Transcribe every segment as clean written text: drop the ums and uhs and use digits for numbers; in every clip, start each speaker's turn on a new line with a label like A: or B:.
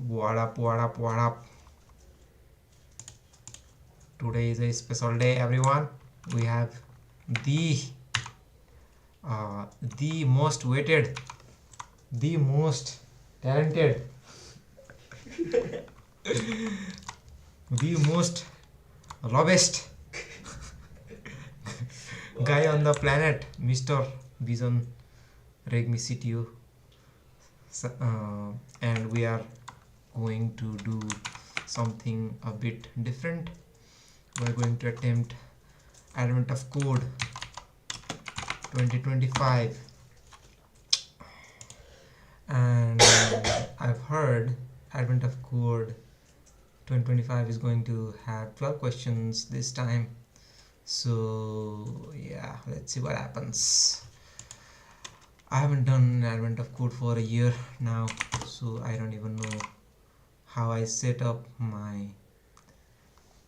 A: What up, what up, what up? Today is a special day, everyone. We have the the most weighted, the most talented, the most robust guy on the planet, Mr. Bison Regmi CTO. And we are going to do something a bit different. We're going to attempt Advent of Code 2025, and I've heard Advent of Code 2025 is going to have 12 questions this time. So yeah, let's see what happens. I haven't done Advent of Code for a year now, so I don't even know how I set up my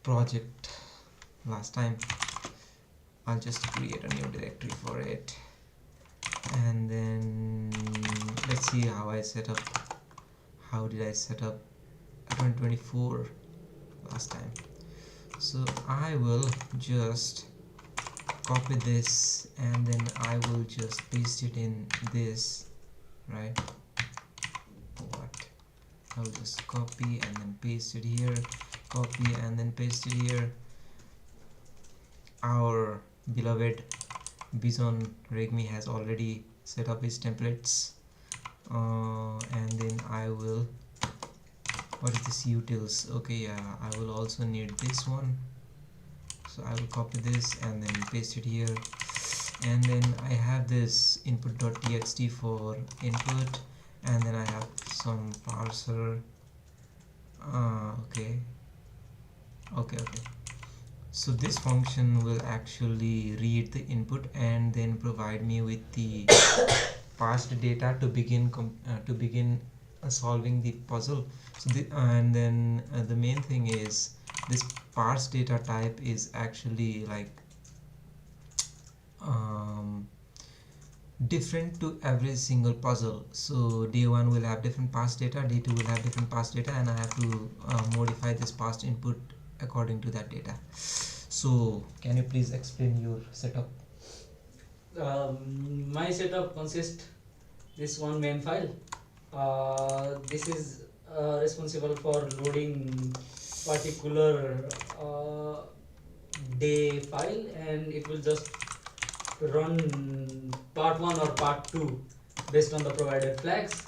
A: project last time. I'll just create a new directory for it, and then let's see how I set up. How did I set up 2024 last time? So I will just copy this and then I will just paste it in this, right? What? I'll just copy and then paste it here, copy and then paste it here. Our beloved Bison Regmi has already set up his templates, and then I will, what is this utils? Okay, yeah, I will also need this one, so I will copy this and then paste it here. And then I have this input.txt for input, and then I have some parser. Okay, so this function will actually read the input and then provide me with the parsed data to begin solving the puzzle. So and then the main thing is this parse data type is actually like different to every single puzzle. So day 1 will have different parse data, day 2 will have different parse data, and I have to modify this parsed input according to that data. So can you please explain your setup?
B: My setup consists this one main file. This is responsible for loading particular day file, and it will just run part 1 or part 2 based on the provided flags.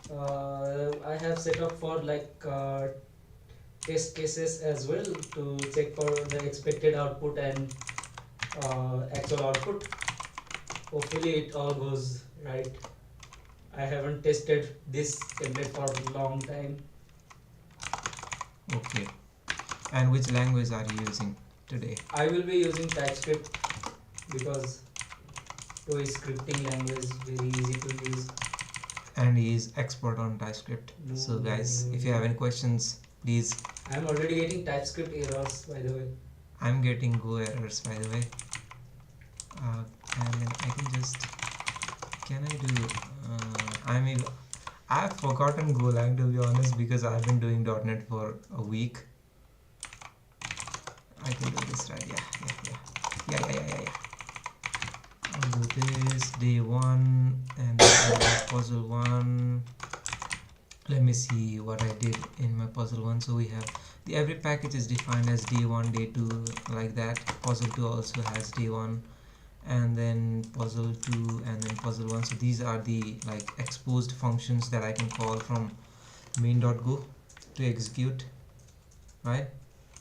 B: I have set up for like test cases as well to check for the expected output and actual output. Hopefully it all goes right. I haven't tested this template for a long time.
A: Okay. And which language are you using today?
B: I will be using TypeScript because Go is scripting language, very easy to use.
A: And he is expert on TypeScript. So guys, if you have any questions, please.
B: I'm already getting TypeScript errors, by the way.
A: I'm getting Go errors, by the way. And then I can just, can I do, I've forgotten Golang, to be honest, because I've been doing .NET for a week. I can do this, right? Yeah. I'll do this, day 1, and then puzzle 1. Let me see what I did in my puzzle 1. So we have the every package is defined as day 1, day 2, like that. Puzzle 2 also has day 1, and then puzzle 2, and then puzzle 1. So these are the like exposed functions that I can call from main.go to execute, right?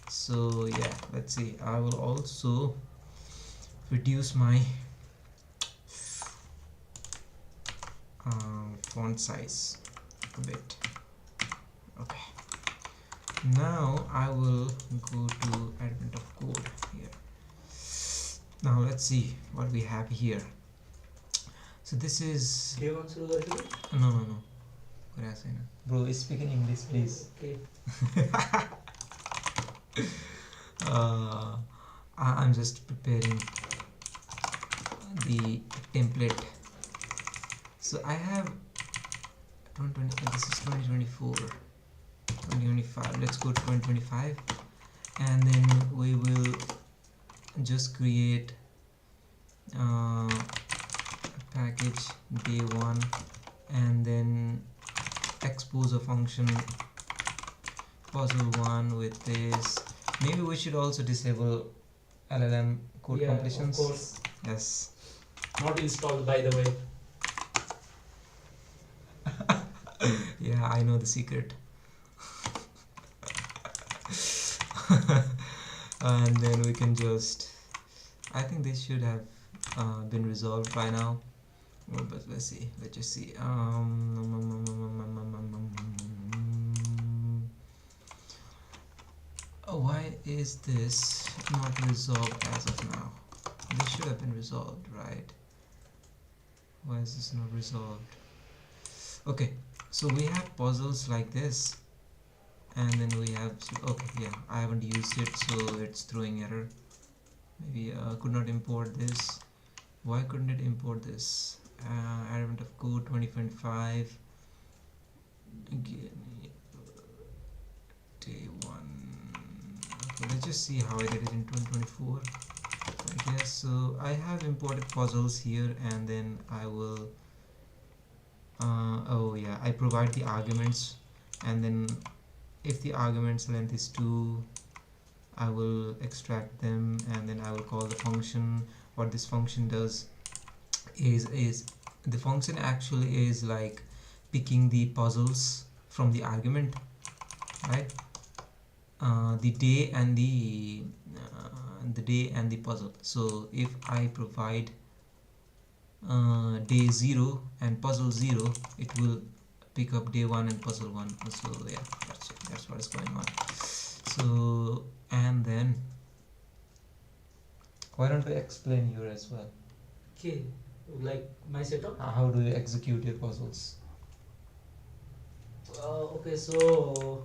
A: So yeah, let's see. I will also reduce my font size a bit. Okay, now I will go to Advent of Code here. Now let's see what we have here. So this is no. Bro, speak in English, please.
B: Okay.
A: I'm just preparing the template. So I have this is 2024, 2025. Let's go to 2025, and then we will just create a package day1, and then expose a function puzzle1 with this. Maybe we should also disable LLM code
B: Yeah,
A: completions.
B: of course.
A: Yes.
B: Not installed, by the way.
A: Yeah, I know the secret. And then we can just, I think this should have been resolved by now. Well, but let's see. Let's just see. Why is this not resolved as of now? This should have been resolved, right? Why is this not resolved? Okay, so we have puzzles like this, and then we have, okay, yeah, I haven't used it, so it's throwing error. Maybe could not import this. Why couldn't it import this? Element of code 2025. Again, day one. Okay, let's just see how I did it in 2024. I guess so. I have imported puzzles here, and then I will. Oh yeah, I provide the arguments, and then if the arguments length is 2, I will extract them, and then I will call the function. What this function does is the function actually is like picking the puzzles from the argument, right? The day and the puzzle. So if I provide day 0 and puzzle 0, it will pick up day 1 and puzzle 1. So yeah, that's it. That's what is going on. So, and then why don't we explain here as well?
B: Okay, like my setup.
A: How do you execute your puzzles?
B: Okay, so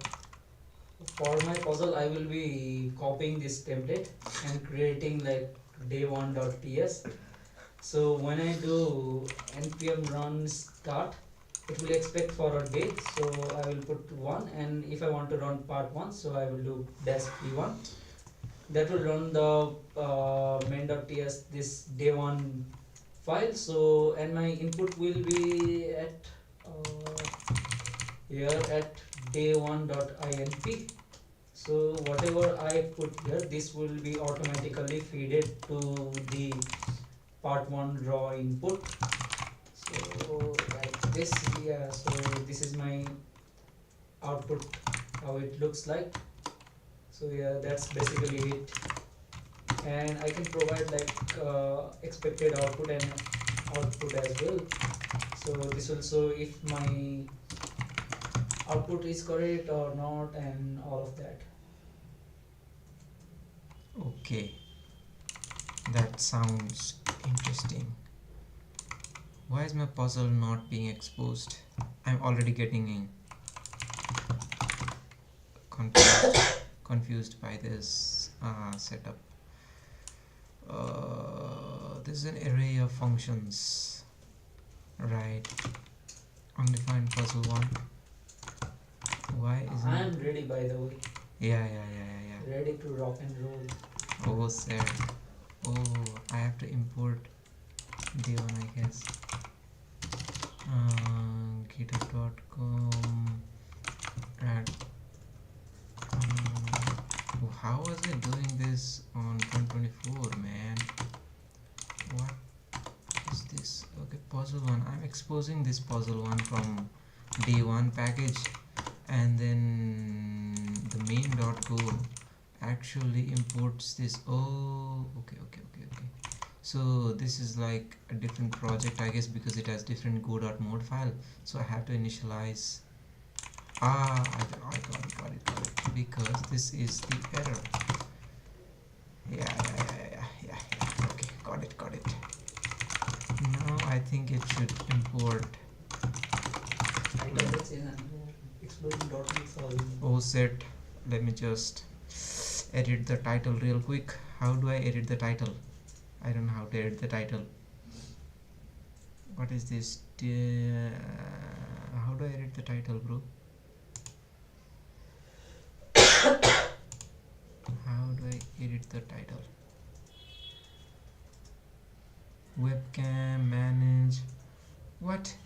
B: for my puzzle, I will be copying this template and creating like day1.ts. So when I do npm run start, it will expect for a day. So I will put 1, and if I want to run part 1, so I will do dash p1. That will run the main.ts this day1 file. So, and my input will be at here at day1.inp. So whatever I put here, this will be automatically fed to the part 1 raw input. So like this, yeah. So this is my output, how it looks like. So yeah, that's basically it. And I can provide like expected output and output as well. So this will show if my output is correct or not, and all of that.
A: Okay, that sounds interesting. Why is my puzzle not being exposed? I'm already getting confused by this setup. This is an array of functions, right? Undefined puzzle 1. Why isn't
B: I am ready, by the way.
A: Yeah.
B: Ready to rock and roll.
A: Oh, sad. Oh, I have to import day1, I guess. github.com and how was it doing this on 2024, man? What is this? Okay, puzzle 1. I'm exposing this puzzle 1 from day1 package, and then the main.go actually imports this. Oh, okay. So this is like a different project, I guess, because it has different go.mode file. So I have to initialize. I got it. Because this is the error. Yeah. Okay, got it. Now I think it should import.
B: I got it in exploding.mix.
A: Oh, set. Let me just edit the title real quick. How do I edit the title? I don't know how to edit the title. What is this? how do I edit the title, bro? How do I edit the title? Webcam, manage. What?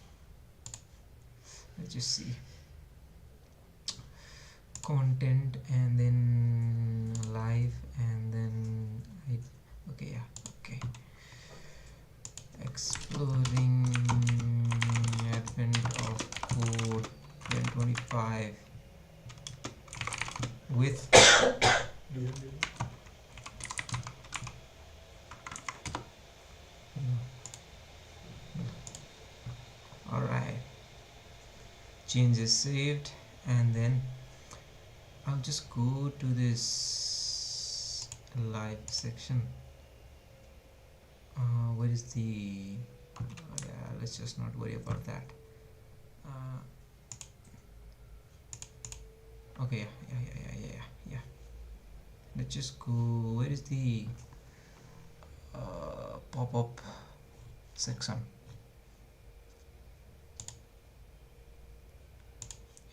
A: Let's just see. Content and then live and then okay, yeah, okay. Exploring advent of code 2025 with alright, changes saved, and then I'll just go to this live section. Where is the yeah, let's just not worry about that. Okay, yeah. Let's just go. Where is the pop-up section?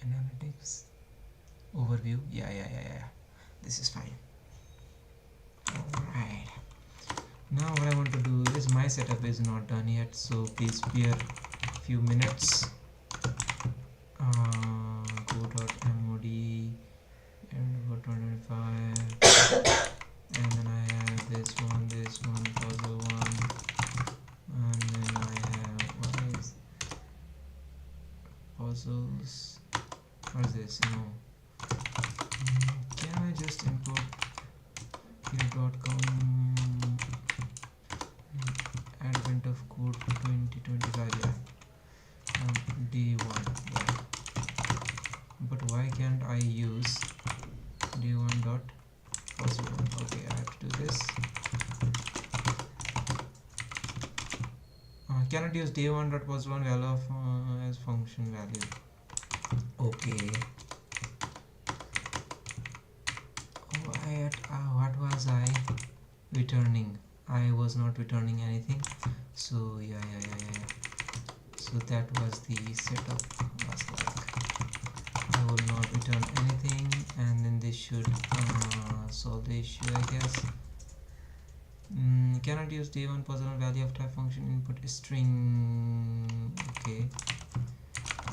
A: Analytics, overview. Yeah. This is fine. Alright. Now what I want to do is, my setup is not done yet, so please bear a few minutes. Go.mod and 25, and then I have this one, puzzle one, and then I have, what is puzzles? What is this? No. Can I just import here.com advent of code 2025? Yeah. D1. Yeah. But why can't I use D1 dot puzzle one? Okay, I have to do this. Cannot use D1 dot puzzle one value of as function value. Okay. What was I returning? I was not returning anything. So yeah. So that was the setup. Was like, I will not return anything, and then this should solve the issue, I guess. Cannot use D1 puzzle value of type function input string. Okay.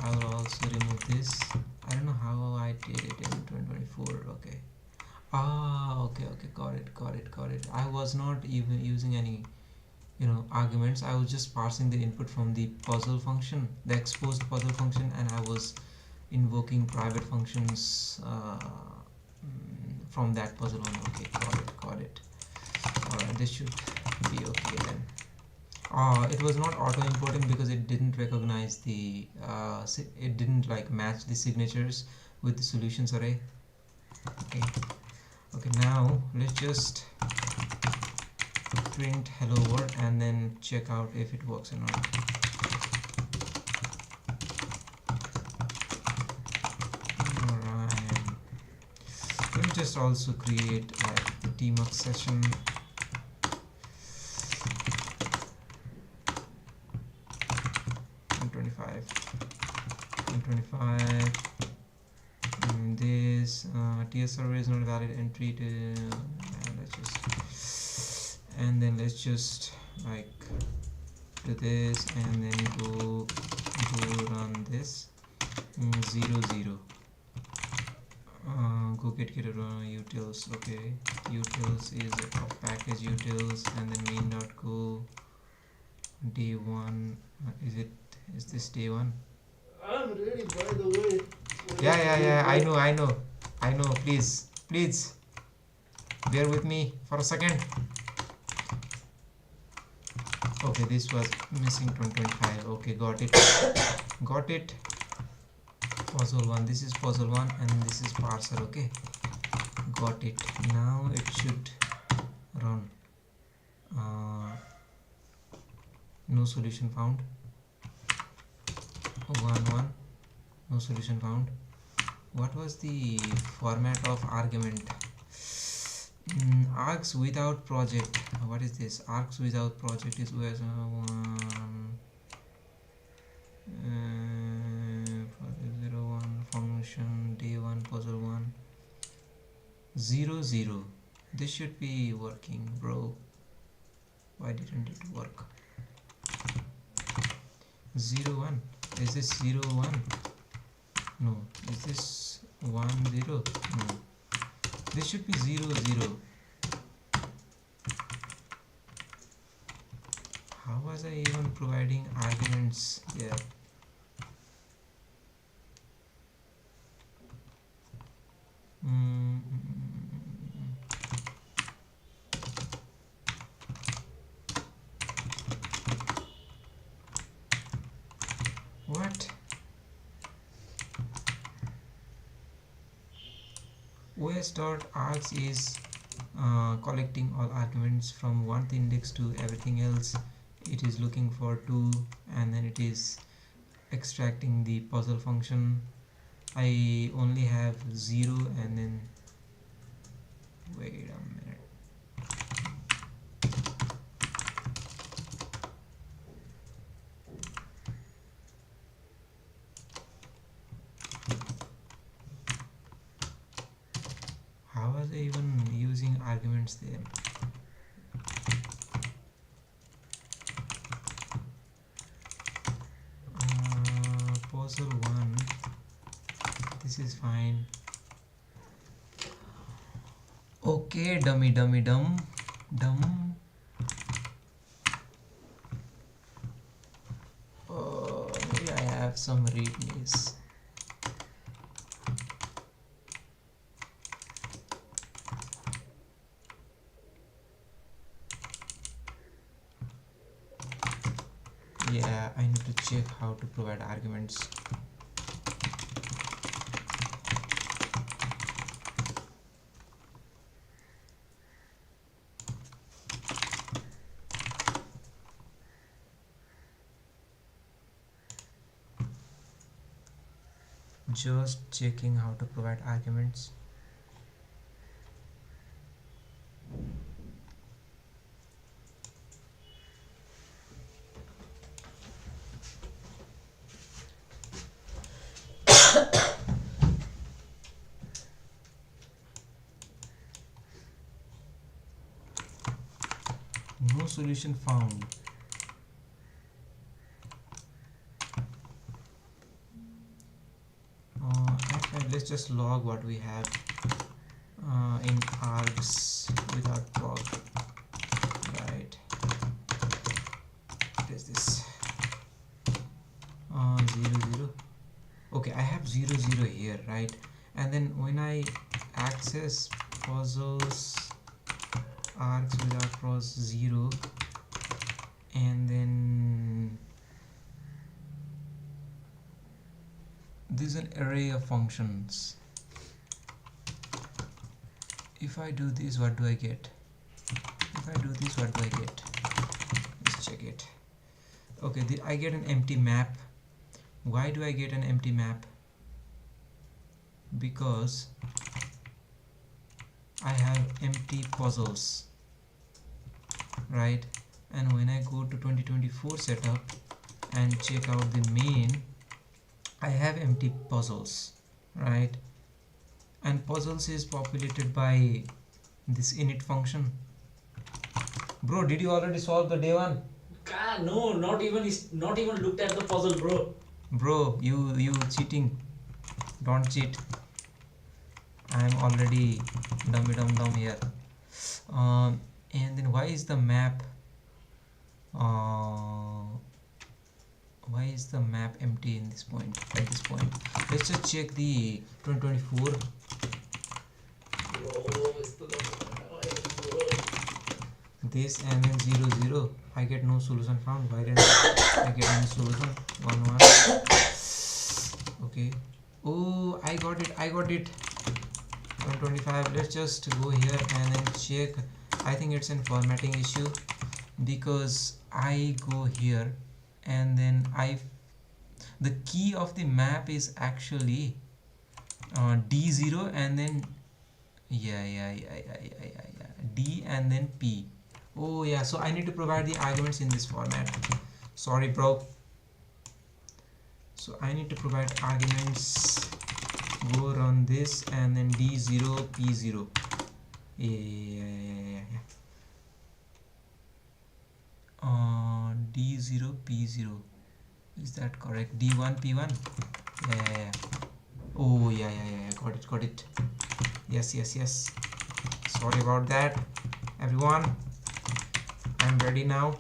A: I will also remove this. I don't know how I did it in 2024. Okay. Okay, got it. I was not even using any arguments. I was just parsing the input from the puzzle function, the exposed puzzle function, and I was invoking private functions from that puzzle one. Okay, got it. Alright, this should be okay then. It was not auto importing because it didn't recognize the it didn't like match the signatures with the solutions array. Okay, now let's just print hello world and then check out if it works or not. Alright, let me just also create a debug session. and 25 this TS server is not a valid entry to let's just like do this and then go run this 0 go get utils. Okay, utils is a package utils, and then main.go day1. Is this day1?
B: I'm ready, by the way.
A: Yeah, I know. Please bear with me for a second. Okay, this was missing 2025. Okay, got it. Puzzle 1, this is puzzle 1 and this is parser. Okay, got it. Now it should run. No solution found. 1 no solution found. What was the format of argument? Args without project. What is this? Args without project is where 0 0. This should be working, bro. Why didn't it work? 0 1. Is this 0 1? No. Is this 1 0? No. This should be 0 0. How was I even providing arguments here? What? os.args is collecting all arguments from one index to everything else. It is looking for 2 and then it is extracting the puzzle function. I only have 0 and then wait a minute. How was I even using arguments there? Puzzle 1. This is fine. Okay, dummy. Maybe I have some readmes. Yeah, I need to check how to provide arguments. Just checking how to provide arguments. No solution found. Actually, let's just log what we have in args without prog. Right. What is this? 0 0. Okay, I have 0 0 here, right? And then when I access puzzles args without pros 0, and then this is an array of functions. If I do this, what do I get? If I do this, what do I get? Let's check it. Okay, I get an empty map. Why do I get an empty map? Because I have empty puzzles, right? And when I go to 2024 setup and check out the main, I have empty puzzles, right? And puzzles is populated by this init function. Bro, did you already solve the day one?
B: No, not even looked at the puzzle, bro.
A: Bro, you cheating. Don't cheat. I am already dumb here. And then why is the map empty in this point? At this point, let's just check the 2024. This and then 0 0. I get no solution found. Why didn't I get any solution? 1 1. Okay. Oh, I got it. 125. Let's just go here and then check. I think it's a formatting issue because I go here and then the key of the map is actually D0 and then D and then P. Oh yeah, so I need to provide the arguments in this format. Sorry, bro. So I need to provide arguments. Go run this and then D0 P0. Yeah. D0 P0, is that correct? D1 P1. Yeah. Oh yeah. Got it. Yes. Sorry about that, everyone. I'm ready now.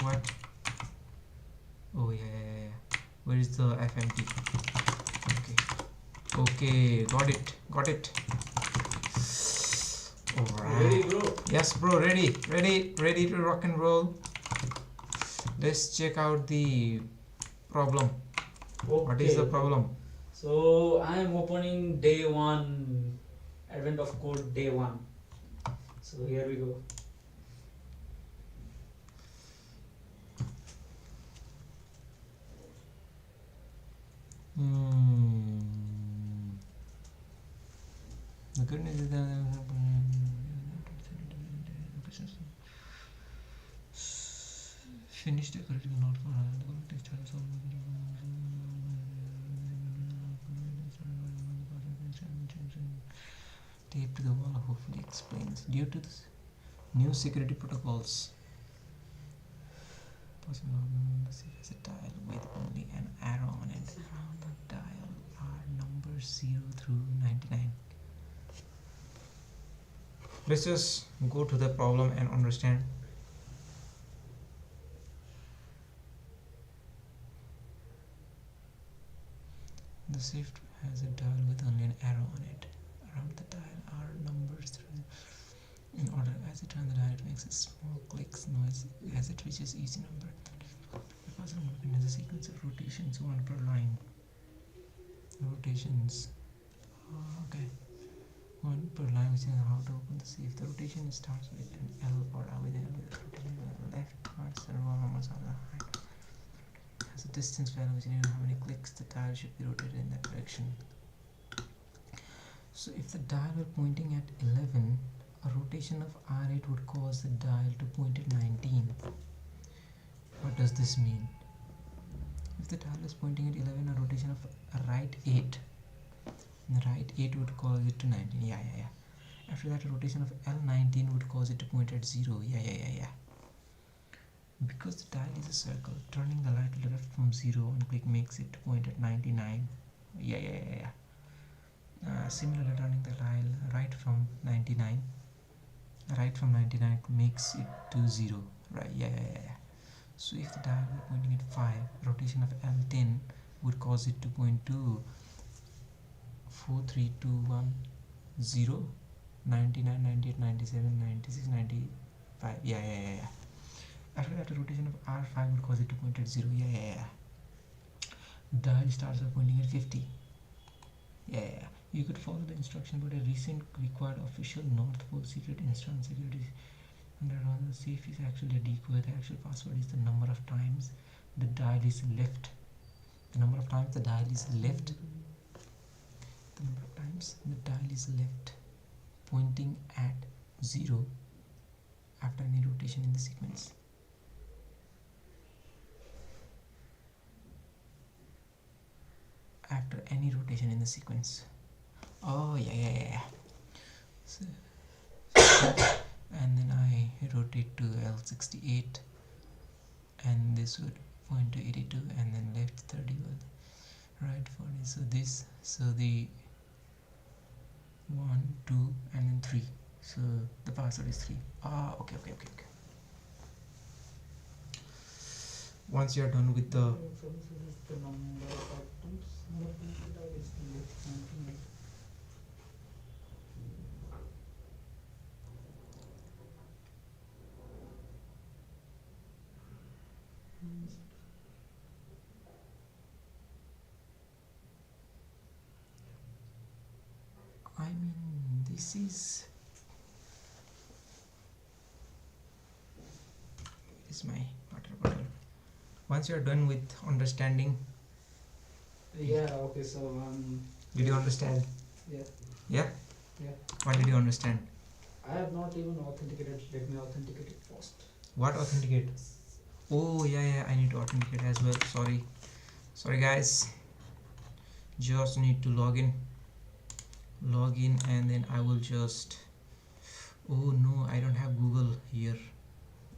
A: What? Oh yeah. Where is the FMT? Okay, got it.
B: Ready,
A: Alright.
B: bro?
A: Yes, bro, ready to rock and roll. Let's check out the problem.
B: Okay.
A: What is the problem?
B: So I am opening day one, advent of code day one. So here we go.
A: The good news is that finish the critical not for tape to the wall hopefully explains. Due to this new security protocols, possible the safe has a dial with only an arrow on it. Around the dial are numbers 0 through 99. Let's just go to the problem and understand. The safe has a dial with only an arrow on it. Around the dial are numbers through. In order, as you turn the dial, it makes a small clicks noise as it reaches each number. The puzzle movement is a sequence of rotations, one per line. Rotations. Okay. One per line, which is how to open the safe. The rotation starts with an L or A with an L with the rotation on the left, part servo numbers on the right. Has a distance value which indicates how many clicks the dial should be rotated in that direction. So if the dial were pointing at 11, a rotation of R8 would cause the dial to point at 19. What does this mean? If the dial is pointing at 11, a rotation of right 8, the right 8 would cause it to 19. Yeah. After that, a rotation of L19 would cause it to point at 0. Yeah. Because the dial is a circle, turning the light left from 0 on click makes it point at 99. Yeah. Similarly, turning the dial right from 99 makes it to 0. Right? Yeah. So if the dial were pointing at 5, rotation of L10 would cause it to point to 4, 3, 2, 1, 0, 99, 98, 97, 96, 95. Yeah. After that, a rotation of R5 would cause it to point at 0. Yeah. Dial starts by pointing at 50. Yeah. You could follow the instruction, but a recent required official North Pole secret instant security under the safe is actually a decoy. The actual password is the number of times the dial is left. The number of times the dial is left. The number of times the dial is left pointing at 0 after any rotation in the sequence. After any rotation in the sequence. Oh yeah. So, and then I rotate to L68 and this would point to 82 and then left 31, right 40. So the 1, 2 and then 3. So the password is 3. Okay. Once you are done with the this is my water bottle. Once you are done with understanding.
B: Yeah. Okay. So
A: Did you understand? Yeah. What did you understand?
B: I have not even authenticated. Let me authenticate it first.
A: What authenticate? Oh yeah, I need to authenticate as well. Sorry guys. Just need to log in. log in, and then I will just, oh no, I don't have Google here.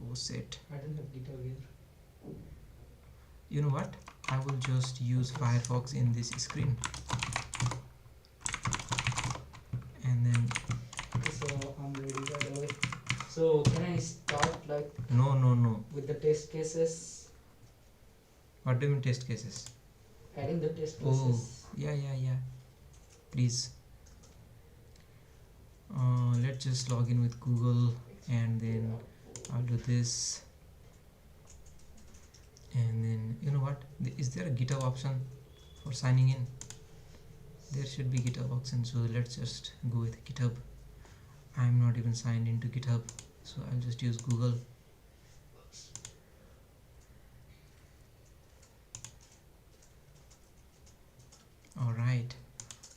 A: Oh shit.
B: I don't have GitHub either.
A: You know what, I will just use Firefox in this screen, and then
B: Okay, so I'm ready by the way. So can I start like
A: no,
B: with the test cases?
A: what do you mean test cases?
B: Adding the test
A: Oh,
B: cases.
A: yeah, please. Let's just log in with Google, and then I'll do this, and then you know what, is there a GitHub option for signing in? There should be GitHub option, so let's just go with GitHub. I'm not even signed into GitHub, so I'll just use Google. Alright,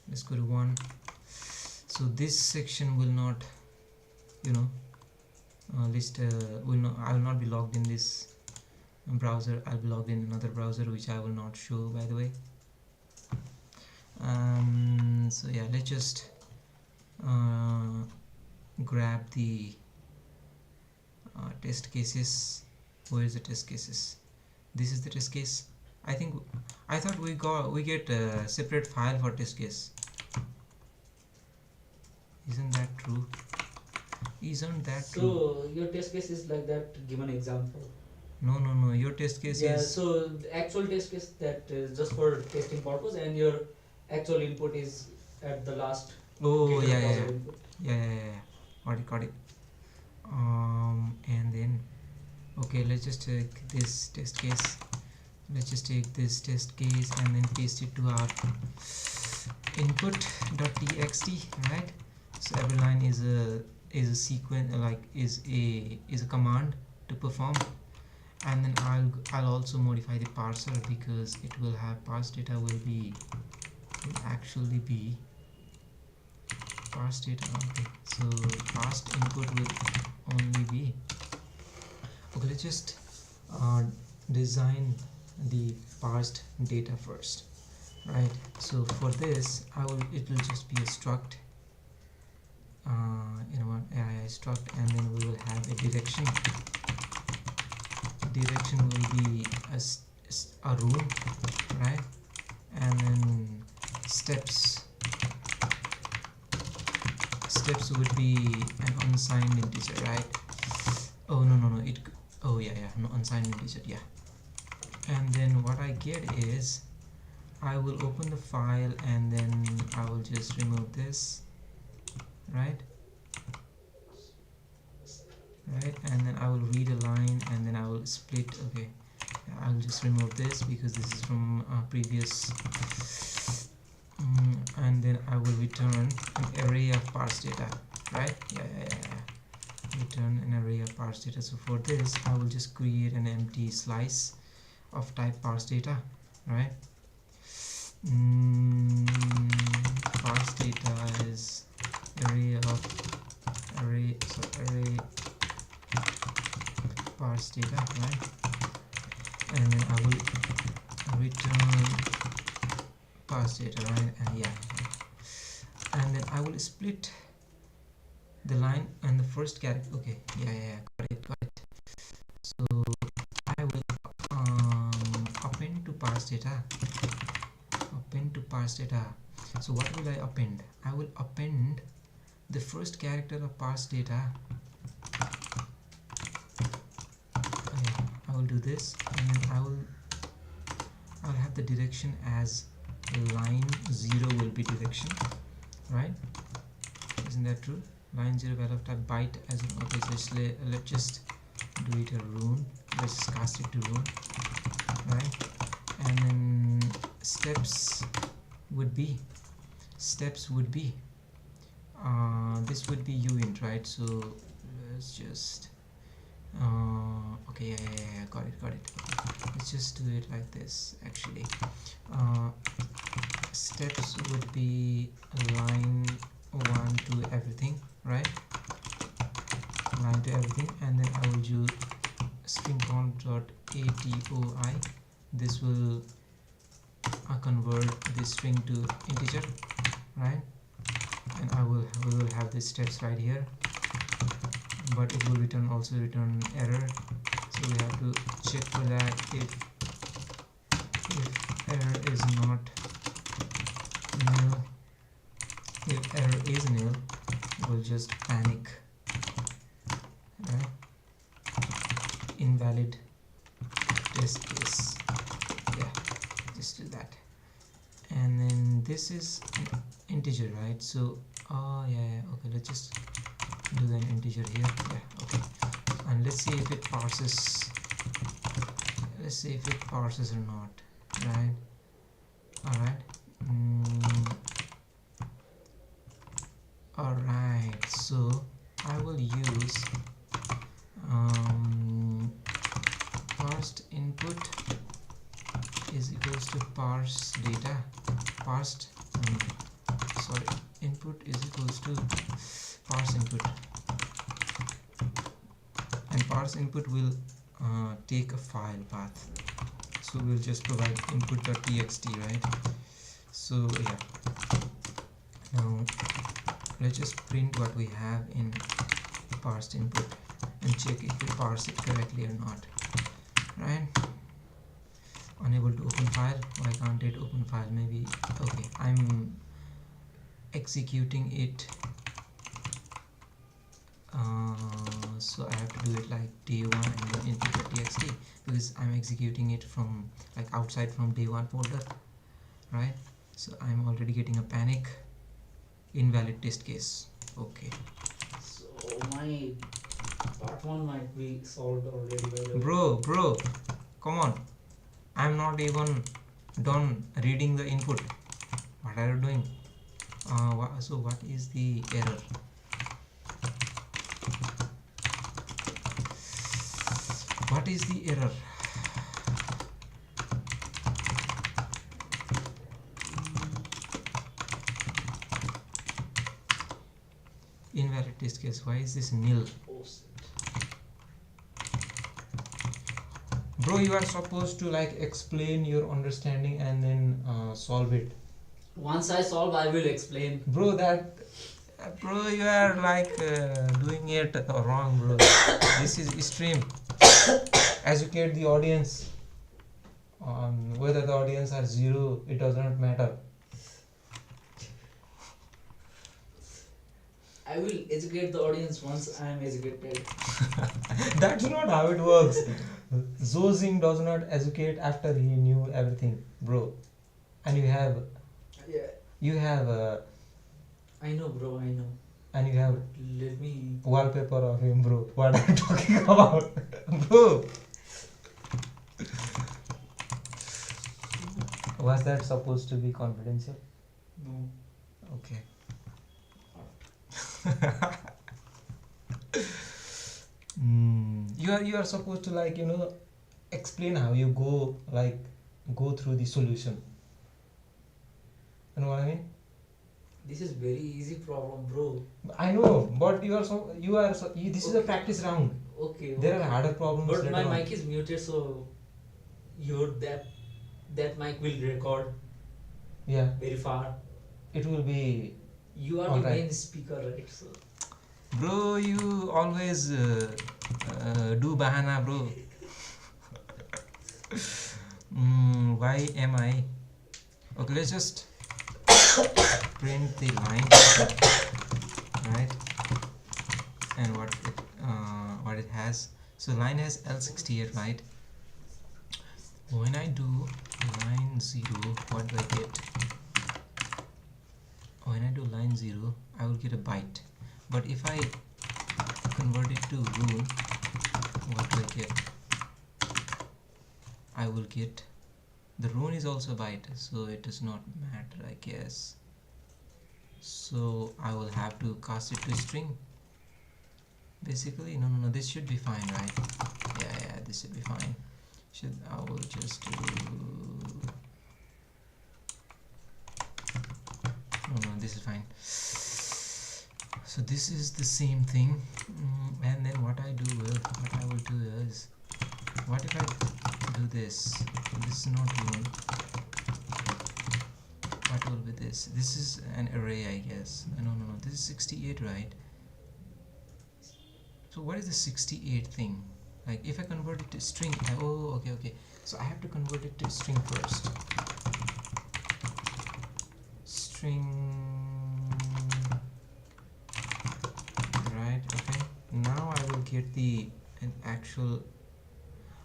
A: let's go to 1. So this section will not, you know, list will not, I will not be logged in this browser. I'll be logged in another browser, which I will not show, by the way. So yeah, let's just grab the test cases. Where is the test cases? This is the test case. I thought we get a separate file for test case. Isn't that true? Isn't that true?
B: So your test case is like that. Give an example.
A: No. Your test case
B: Yeah.
A: is.
B: So the actual test case that is just for testing purpose, and your actual input is at the last.
A: Oh
B: GitHub
A: yeah.
B: browser input.
A: Yeah. Got it. And then okay, let's just take this test case. Let's just take this test case and then paste it to our input.txt, right? So every line is a sequence, like is a command to perform, and then I'll also modify the parser, because it will have parse data will actually be parse data. Okay, so parsed input will only be okay. Let's just design the parsed data first, right? So for this it will just be a struct, you know what, struct, and then we will have a direction will be a room, right? And then steps would be an unsigned integer, right? Oh no, no unsigned integer, yeah. And then what I get is I will open the file, and then I will just remove this, right, and then I will read a line, and then I will split. Okay, I'll just remove this because this is from previous, and then I will return an array of parse data, right? Yeah. Return an array of parse data. So for this I will just create an empty slice of type parse data, right? Parse data is array parse data, right? And then I will return parse data, right? And yeah, and then I will split the line and the first character. Okay, yeah, got it. So I will append to parse data. So what will I append? I will append the first character of parse data. Okay, I will do this, and then I'll have the direction as line 0 will be direction, right? Isn't that true? Line 0 value of type byte as an. Okay, so let's just do it a rune. Let's just cast it to rune, right? And then steps would be this would be uint, right? So let's just okay, yeah, got it. Let's just do it like this. Actually, steps would be line 1 to everything, right? Line to everything, and then I will do string count.atoi. This will convert this string to integer, right? and we will have these steps right here, but it will also return error, so we have to check for that. If error is not nil, if error is nil, we'll just panic, right? Invalid test case, yeah, just do that. And then this is an integer, right? So yeah, okay, let's just do an integer here, yeah, okay. And let's see if it parses, or not, right? Alright, alright, so I will use parsed input is equals to parse data, input is equals to parse input, and parse input will take a file path, so we'll just provide input.txt, right? So yeah, now let's just print what we have in parsed input and check if we parse it correctly or not, right? Unable to open file. Why can't it open file? Maybe, okay, I'm executing it, so I have to do it like day1 and then input.txt, because I'm executing it from like outside from day1 folder, right? So I'm already getting a panic, invalid test case. Okay,
B: So my part 1 might be solved already, by the way.
A: bro, come on, I'm not even done reading the input. What are you doing? So what is the error? What is the error? Invalid test case. Why is this nil?
B: Oh, shit.
A: Bro, you are supposed to like explain your understanding and then solve it.
B: Once I solve, I will explain.
A: Bro, you are like doing it wrong, bro. This is stream. Educate the audience. Whether the audience are 0, it does not matter.
B: I will educate the audience once I am educated.
A: That's not how it works. Zozing does not educate after he knew everything, bro. And you have
B: I know, bro, I know.
A: and you have
B: Let me.
A: wallpaper of him, bro. What are you talking about? Bro, was that supposed to be confidential?
B: No.
A: Okay. You are supposed to like explain how you go through the solution. You know what I mean?
B: This is very easy problem, bro.
A: I know, but this is a practice round.
B: Okay.
A: There are harder problems.
B: But my
A: later on.
B: mic is muted, so that mic will record
A: Yeah,
B: very far.
A: it will be.
B: You are the
A: Alright.
B: main speaker, right? So
A: Bro, you always do bahana, bro. Why am I? Okay, let's just print the line, right? And what it has. So line has L68, right? When I do line 0, what do I get? When I do line 0, I will get a byte. But if I convert it to rune, what do I get? I will get, the rune is also byte, so it does not matter, I guess. So I will have to cast it to string. Basically, no, this should be fine, right? Yeah, this should be fine. I will just do. No, this is fine. So this is the same thing, and then what I will do is, what if I do this? This is not rune. what will be this? This is an array, I guess. No, this is 68, right? So what is the 68 thing? Like if I convert it to string, oh, okay. So I have to convert it to string first. String, right? Okay. Now I will get an actual.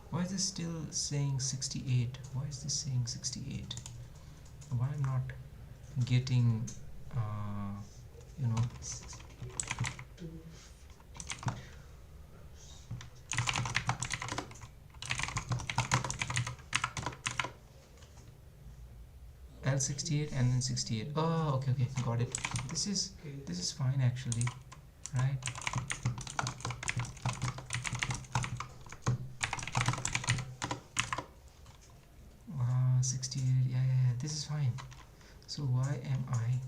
A: Why is this still saying 68? Why is this saying 68? Why I'm not getting, you know, L68 and then 68. Oh, okay, got it. This is fine actually, right? 68, yeah, this is fine. So why am I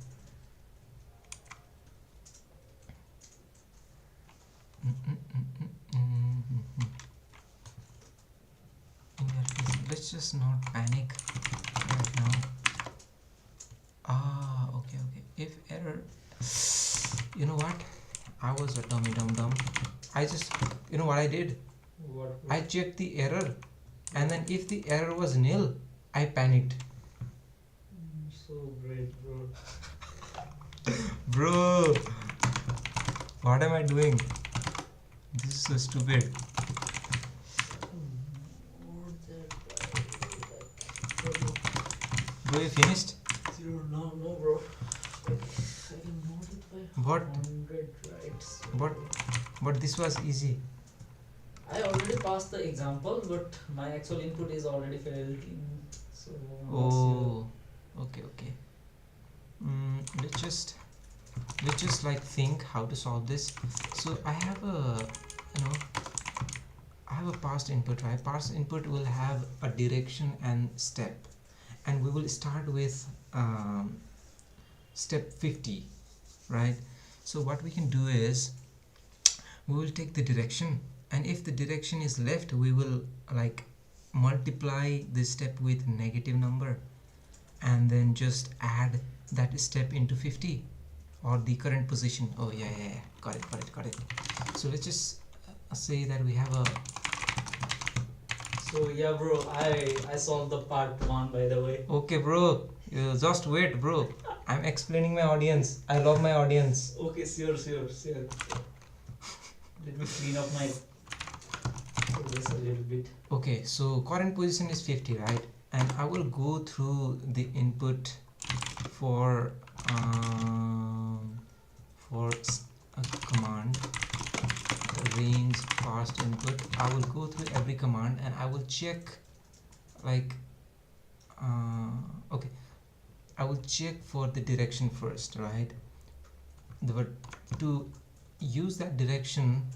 A: in that case, let's just not panic right now. Okay. If error, you know what, I was a dummy dum. I just, you know what I did?
B: What?
A: I checked the error, and then if the error was nil, I panicked.
B: So great, bro.
A: Bro, what am I doing? This is so stupid. Bro, you finished?
B: No, bro. I can mod it by
A: What?
B: 100 rights.
A: But this was easy.
B: I already passed the example, but my actual input is already failed. So
A: Oh, okay. Let's just like think how to solve this. So I have a past input, right? Past input will have a direction and step, and we will start with step 50, right? So what we can do is we will take the direction, and if the direction is left, we will like multiply this step with negative number and then just add that step into 50 or the current position. Oh yeah, got it. So let's just say that we have a.
B: So yeah, bro, I solved the part 1, by the way.
A: Okay, bro, you just wait, bro. I'm explaining my audience. I love my audience.
B: Okay, sure. Let me clean up my this a little bit.
A: Okay, so current position is 50, right? And I will go through the input for a command range past input. I will go through every command and I will check like okay, I will check for the direction first, right? To use that direction,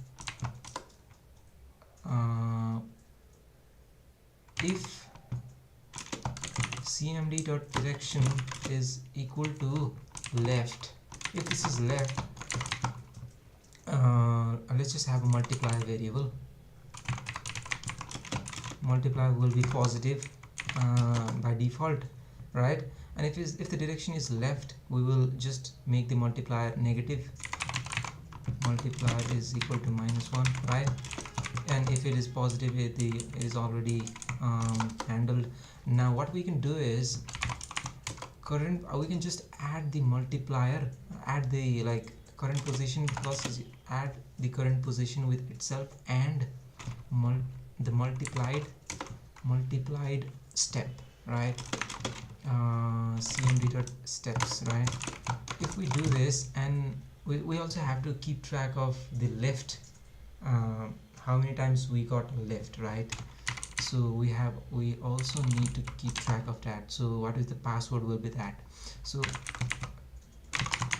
A: if cmd.direction is equal to left, if this is left, let's just have a multiplier variable. Multiplier will be positive by default, right? And if the direction is left, we will just make the multiplier negative. Multiplier is equal to -1, right? And if it is positive, it is already handled. Now what we can do is we can just add the multiplier, add the like current position plus add the current position with itself and the multiplied step, right? cmd.steps, right? If we do this, and we also have to keep track of the left, how many times we got left, right? So we also need to keep track of that. So what is the password will be that? So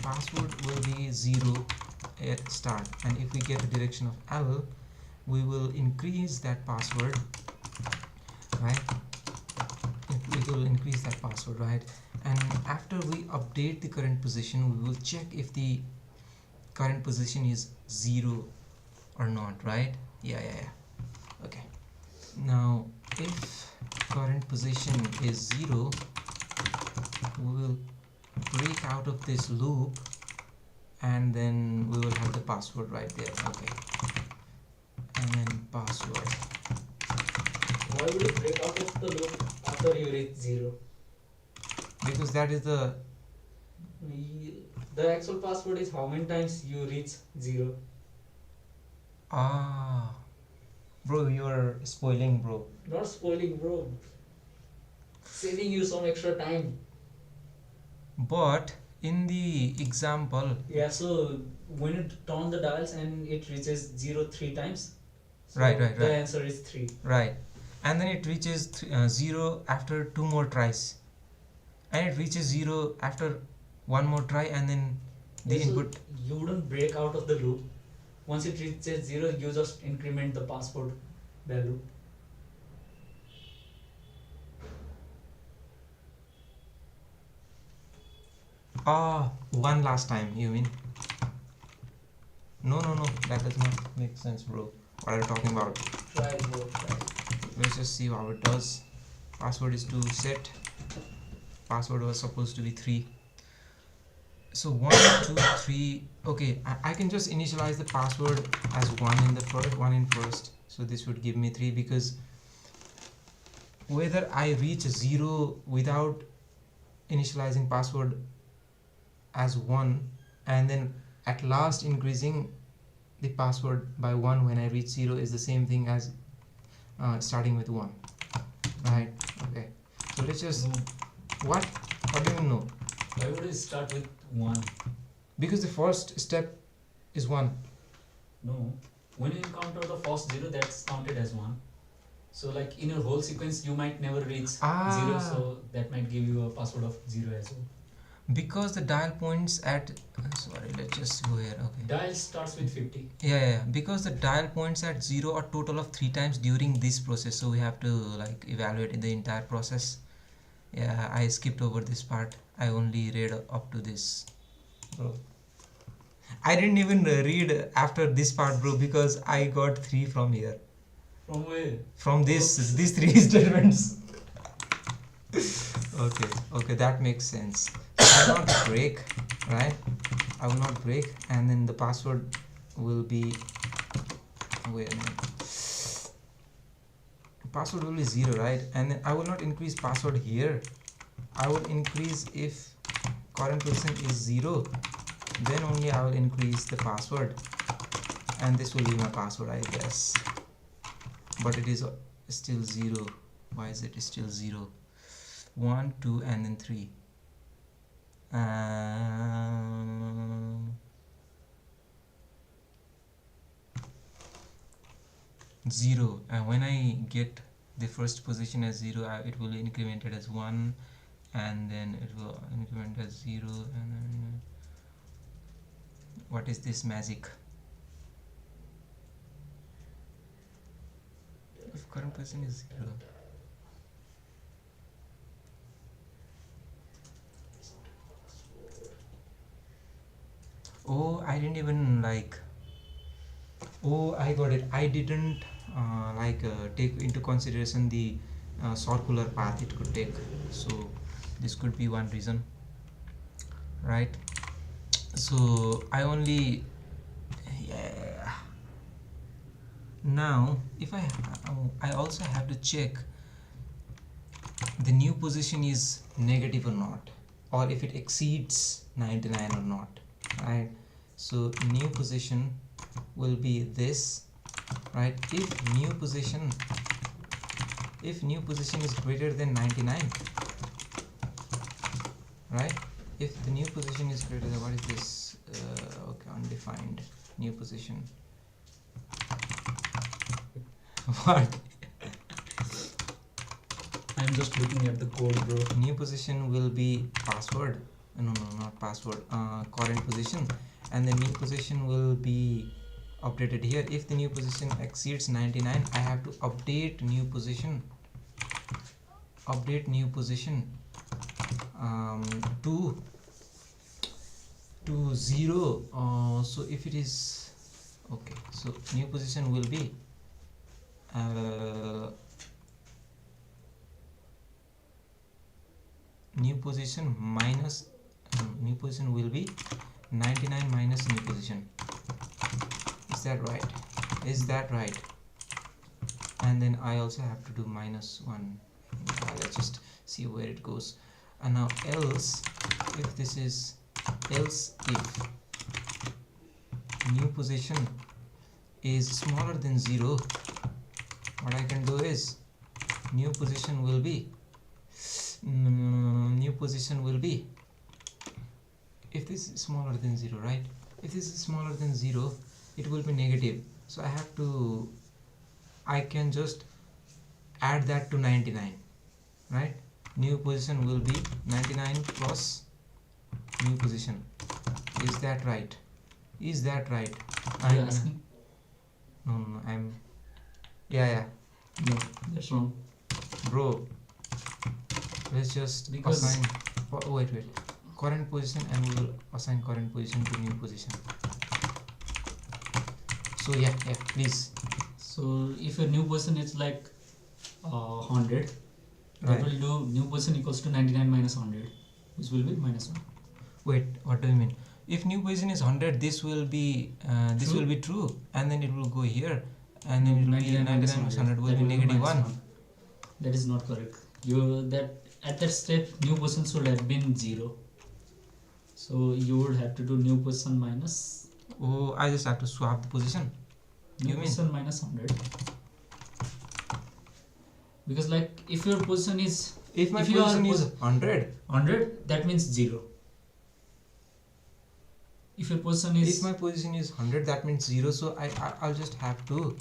A: password will be 0 at start, and if we get a direction of L, we will increase that password, right? It will increase that password, right? And after we update the current position, we will check if the current position is 0 or not, right? Yeah. Okay, now if current position is 0, we will break out of this loop, and then we will have the password right there. Okay, and then password.
B: Why would you break out of the loop after you reach 0?
A: Because that is the
B: The actual password is how many times you reach 0.
A: bro, you are spoiling, bro.
B: Not spoiling, bro. Saving you some extra time.
A: But in the example,
B: Yeah, so when you turn the dials and it reaches 0 3 times, so
A: Right.
B: the answer is 3.
A: Right, and then it reaches 0 after 2 more tries, and it reaches 0 after 1 more try, and then the
B: Also,
A: input.
B: you wouldn't break out of the loop. Once it reaches 0, you just increment the password value.
A: One last time, you mean? No, that does not make sense, bro. What are you talking about?
B: Try, bro, try.
A: Let's just see how it does. Password is to set. Password was supposed to be 3. So 1 2 3. Okay, I can just initialize the password as 1 in the first, 1 in first. So this would give me 3, because whether I reach 0 without initializing password as 1, and then at last increasing the password by 1 when I reach 0, is the same thing as starting with 1, right? Okay, so let's just
B: No.
A: what do you know?
B: Why would you start with 1?
A: Because the first step is 1.
B: No. When you encounter the first 0, that's counted as 1. So like in your whole sequence, you might never reach 0, so that might give you a password of 0 as well.
A: Because the dial points at sorry, let's just go here. Okay,
B: Dial starts with 50.
A: yeah, because the dial points at 0 a total of 3 times during this process, so we have to like evaluate the entire process. Yeah, I skipped over this part. I only read up to this, bro. I didn't even read after this part, bro, because I got 3 from here.
B: From where?
A: From these 3 statements. Okay, that makes sense. I will not break, right? I will not break, and then the password will be, wait a minute, password will be 0, right? And then I will not increase password here. I will increase if current position is 0, then only I will increase the password, and this will be my password, I guess. But it is still 0. Why is it still 0? 1 2 and then 3. 0, and when I get the first position as 0, it will increment it as 1, and then it will increment as 0, and then what is this magic? If current position is 0, oh, I didn't even like, oh, I got it. I didn't take into consideration the circular path it could take, so this could be one reason, right? So I only, yeah. Now if I also have to check the new position is negative or not, or if it exceeds 99 or not, right? So new position will be this, right? If new position is greater than 99, right? If the new position is greater than, what is this? Okay, undefined new position. What?
B: I'm just looking at the code, bro.
A: New position will be password. No, not password. Current position, and the new position will be updated here. If the new position exceeds 99, I have to update new position. Update new position to 0. So if it is okay, so new position will be new position minus new position will be 99 minus new position. Is that right? Is that right? And then I also have to do minus 1. Let's just see where it goes. And now else if this is else if new position is smaller than 0, what I can do is new position will be new position will be, if this is smaller than 0, right? If this is smaller than 0, it will be negative. So I can just add that to 99, right? New position will be 99 plus new position. Is that right? Is that right?
C: Are you asking?
A: No, I'm yeah.
C: No, that's wrong.
A: Bro, let's just
C: Because-
A: assign wait current position, and we will assign current position to new position. So yeah, please.
C: So if your new position is like 100, that
A: Right.
C: will do new position equals to 99 minus 100, which will be minus 1.
A: Wait, what do you mean? If new position is 100, this will be
C: True.
A: will be true, and then it will go here, and then it will be 99 minus 100 will
C: That
A: be negative
C: minus
A: 1.
C: That is not correct. You that at that step new position should have been 0. So you would have to do new position minus
A: Oh, I just have to swap the position.
C: new
A: You mean?
C: position minus 100. Because like if your position is
A: If my
C: If you are
A: position is 100,
C: 100, that means 0. If your position is
A: if my position is 100, that means 0. So I'll just have to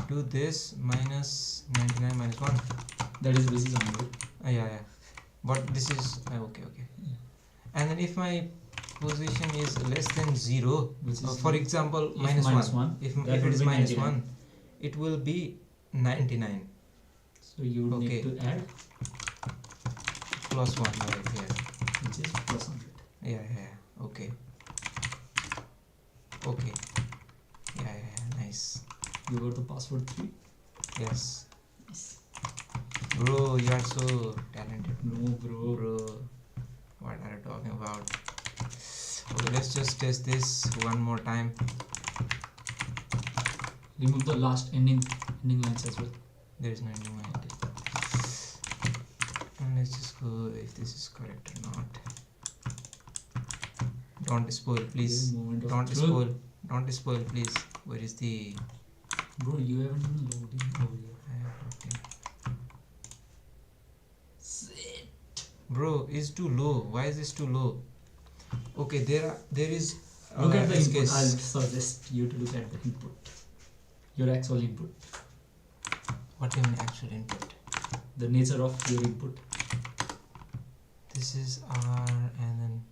A: do this minus 99 minus 1.
C: that is this is 100.
A: Yeah. But this is okay.
C: Yeah.
A: And then if my position is less than 0,
C: Which is
A: for example
C: if
A: minus
C: minus
A: 1.
C: one,
A: If
C: that
A: it
C: would
A: is
C: be
A: minus
C: 99.
A: 1, it will be 99
C: So you would
A: Okay.
C: need to add,
A: plus 1 right here.
C: which is plus 100.
A: Yeah. Okay. Yeah. Nice.
C: You got the password 3.
A: Yes.
C: Yes.
A: Bro, you are so talented.
C: No, bro.
A: Bro, what are you talking about? Okay, let's just test this one more time.
C: Remove the last ending lines as well.
A: There is no ending line. And let's just go if this is correct or not. Don't spoil, please.
C: Moment of
A: Don't
C: truth.
A: spoil. Don't spoil, please. Where is the?
C: Bro, you haven't even logged in over here. Sit.
A: Bro, it's too low. Why is this too low? Okay, there is.
C: Look at the
A: this
C: input.
A: case.
C: I'll suggest you to look at the input. Your actual input.
A: What do you mean actual input?
C: The nature of your input.
A: This is R, and then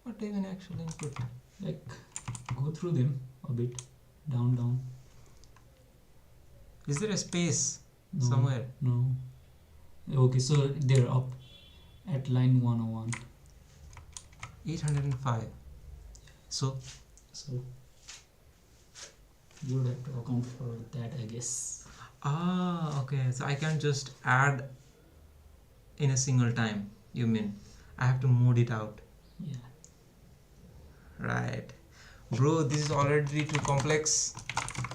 A: what do you mean actual input?
C: Like, go through them a bit. Down.
A: Is there a space
C: No,
A: somewhere?
C: No. Okay, so they're up at line 101.
A: 805. So
C: So you would have to account for that, I guess.
A: okay. So I can just add in a single time. You mean I have to mode it out,
C: Yeah.
A: right? Bro, this is already too complex.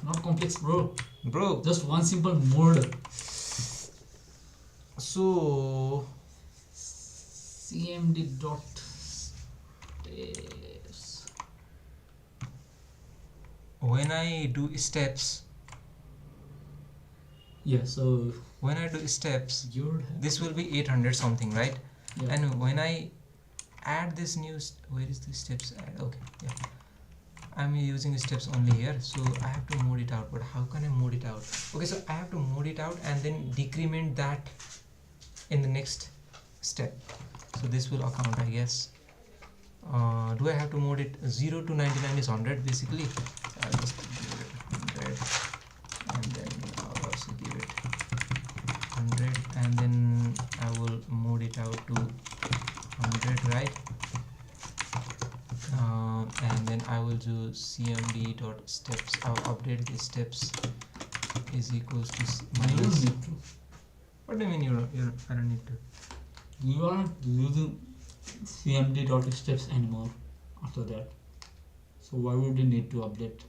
C: Not complex, bro.
A: Bro,
C: Just one simple mode.
A: so
C: CMD dot steps.
A: when I do steps,
C: Yeah, so
A: this
C: you would have
A: will be 800 something, right?
C: yeah.
A: And when I add this new where is the steps add? Okay, yeah, I'm using steps only here, so I have to mode it out. But how can I mode it out? Okay, so I have to mode it out and then decrement that in the next step. So this will account, I guess. Do I have to mode it 0 to 99 is 100 basically? I'll just give it 100, and then I'll also give it 100, and then I will mode it out to 100, right? And then I will do cmd dot steps. I'll update the steps is equals to
C: You don't
A: minus.
C: need to.
A: What do you mean I don't need to?
C: You aren't using cmd.steps anymore after that. So why would you need to update?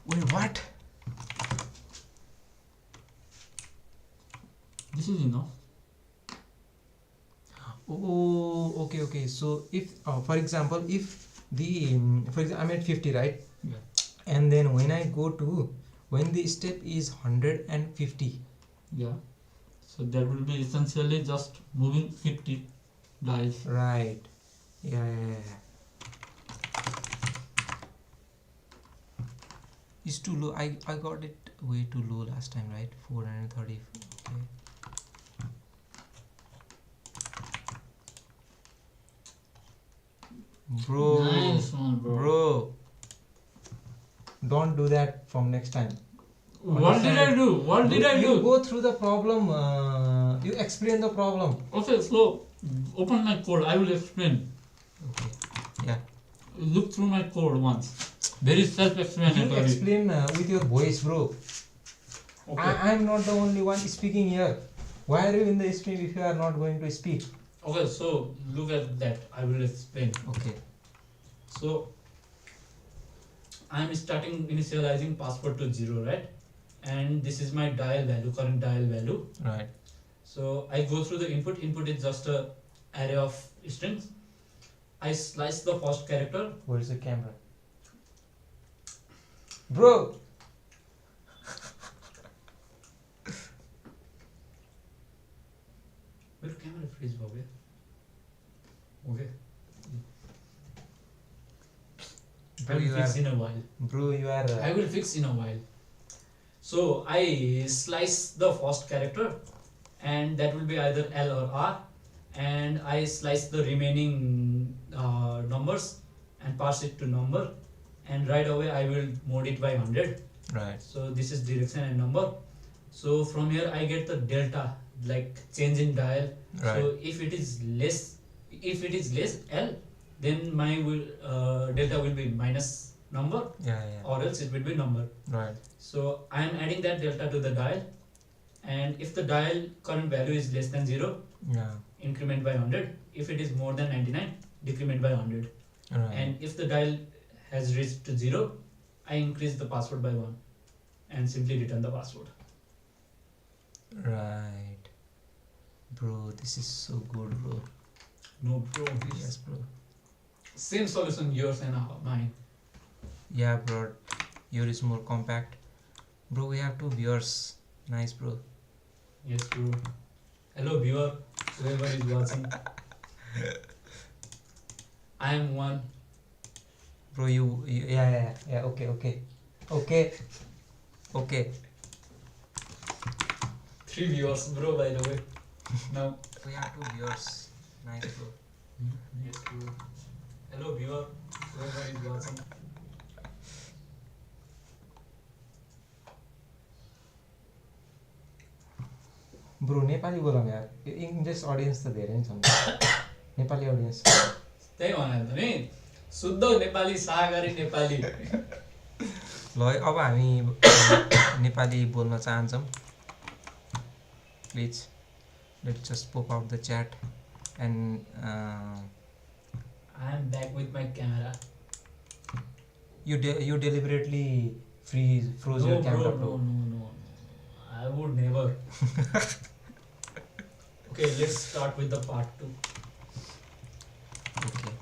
A: Wait, what?
C: This is enough.
A: Oh, okay. So if, for example, if the, for example, I'm at 50, right?
C: Yeah.
A: And then when I go to, when the step is 150,
C: Yeah. So that will be essentially just moving 50 dials.
A: right? Yeah. It's too low. I got it way too low last time, right? 430. Okay. Bro,
C: Nice one, bro.
A: Don't do that from next time.
C: What did I do? What did I
A: You
C: do?
A: go through the problem. You explain the problem.
C: Okay, so open my code. I will explain.
A: Okay. Yeah.
C: Look through my code once. Very
A: You
C: self-explanatory.
A: explain with your voice, bro.
C: Okay.
A: I'm not the only one speaking here. Why are you in the stream if you are not going to speak?
C: Okay, so look at that. I will explain.
A: Okay.
C: So I am starting initializing password to 0, right? And this is my dial value, current dial value.
A: Right.
C: So I go through the input. Input is just a array of strings. I slice the first character.
A: Where's the camera? Bro!
C: Where camera freeze हो गया? Okay. I
A: Bro,
C: will
A: you
C: fix
A: are,
C: in a while.
A: bro, you are.
C: I will fix in a while. So I slice the first character, and that will be either L or R, and I slice the remaining numbers and pass it to number, and right away I will mode it by 100.
A: Right.
C: So this is direction and number. So from here I get the delta, like change in dial.
A: Right.
C: So if it is less L, then my delta will be minus number,
A: Yeah.
C: or else it will be number.
A: Right.
C: So I am adding that delta to the dial, and if the dial current value is less than 0,
A: Yeah.
C: increment by 100. If it is more than 99, decrement by 100.
A: Right.
C: And if the dial has reached to 0, I increase the password by 1 and simply return the password.
A: Right. Bro, this is so good, bro.
C: No, bro.
A: Yes, bro.
C: Same solution, yours and mine.
A: Yeah, bro. Yours is more compact. Bro, we have 2 viewers. Nice, bro.
C: Yes, bro. Hello, viewer, whoever is watching. I am one.
A: Bro, yeah. Okay.
C: 3 viewers, bro, by the way. Now.
A: We have 2 viewers. Nice, bro.
C: Yes, bro. Hello, viewer, whoever is watching.
A: Bro Nepali बोलौँ यार English audience त धेरै नै छन् Nepali audience
C: त्यही भनेर त नि शुद्ध नेपाली सागरी नेपाली
A: ल है अब हामी नेपाली बोल्न चाहन्छौँ please let's just pope out the chat end
C: I am back with my camera.
A: you deliberately froze
C: No,
A: your camera,
C: bro, no. I would never. Okay, let's start with the part 2.
A: Okay,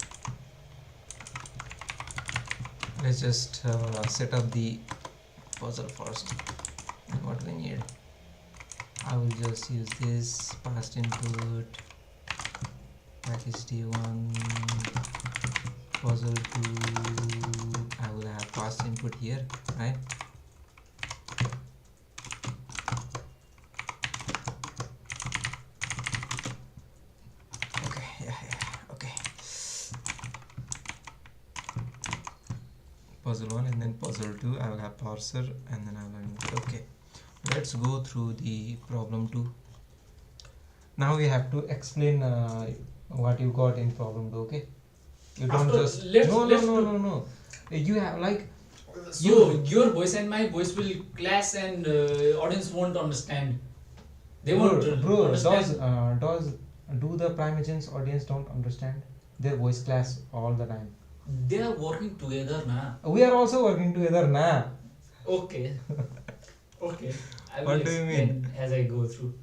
A: let's just set up the puzzle first. And what we need, I will just use this past input package d1 puzzle 2. I will have past input here, right? Okay. Puzzle 1 and then puzzle 2. I will have parser and then I will input. Okay, let's go through the problem 2. Now we have to explain what you got in problem 2. Okay, you don't
C: After-
A: just
C: let's- let's
A: no. You have like
C: So your voice and my voice will clash, and audience won't understand. They won't
A: Bro,
C: understand.
A: does do the Prime Agents audience don't understand? Their voice clash all the time.
C: They are working together, na.
A: We are also working together, nah.
C: Okay. Okay. I will
A: What do you
C: explain
A: mean?
C: as I go through.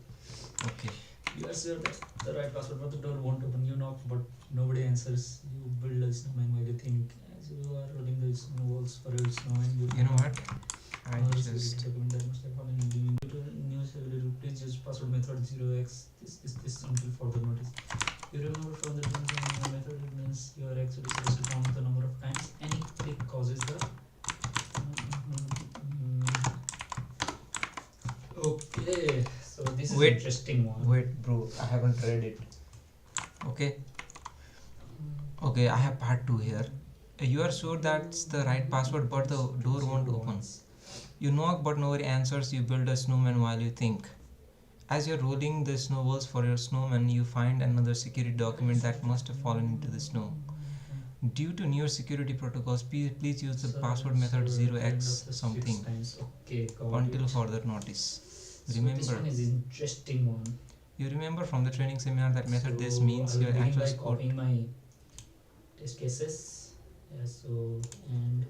A: Okay.
C: You are sure that's the right password, but the door won't open. You knock, but nobody answers. You build a snowman while you think. As you are rolling the snowballs for your snowman,
A: You know what? I
C: All
A: just
C: security document that must have fallen in due to new security rule. Please use password method 0x this until further notice. You remember from the method it means you are actually supposed to count the number of times any click causes the okay. So this is
A: Wait.
C: interesting one.
A: Wait, bro, I haven't read it. Okay. Okay, I have part 2 here. You are sure that's the right password, but the door won't open. You knock, but nobody answers. You build a snowman while you think. As you're rolling the snowballs for your snowman, you find another security document that must have fallen into the snow. Due to newer security protocols, please use the password method 0x something
C: Okay,
A: until further notice.
C: So
A: Remember,
C: this one is interesting one.
A: you remember from the training seminar that method. This means
C: I will
A: your
C: begin
A: actual
C: by
A: score.
C: copying my test cases. Yeah, so and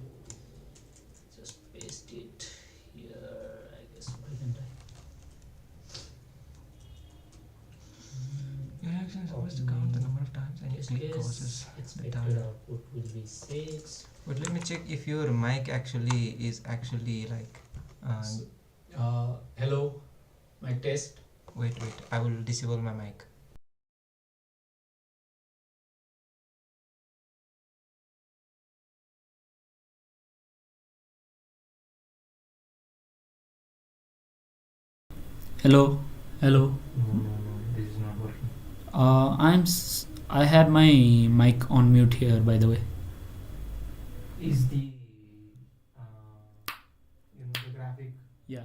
C: just paste it here. I guess why can't I?
A: Your action is supposed to count the number of times and
C: Test
A: click
C: case
A: causes the
C: expected
A: time.
C: output will be 6.
A: But let me check if your mic actually is like.
C: Hello, my test.
A: Wait, I will disable my mic.
C: Hello, hello.
A: No, this is not working.
C: I had my mic on mute here, by the way.
A: Is the the graphic?
C: Yeah.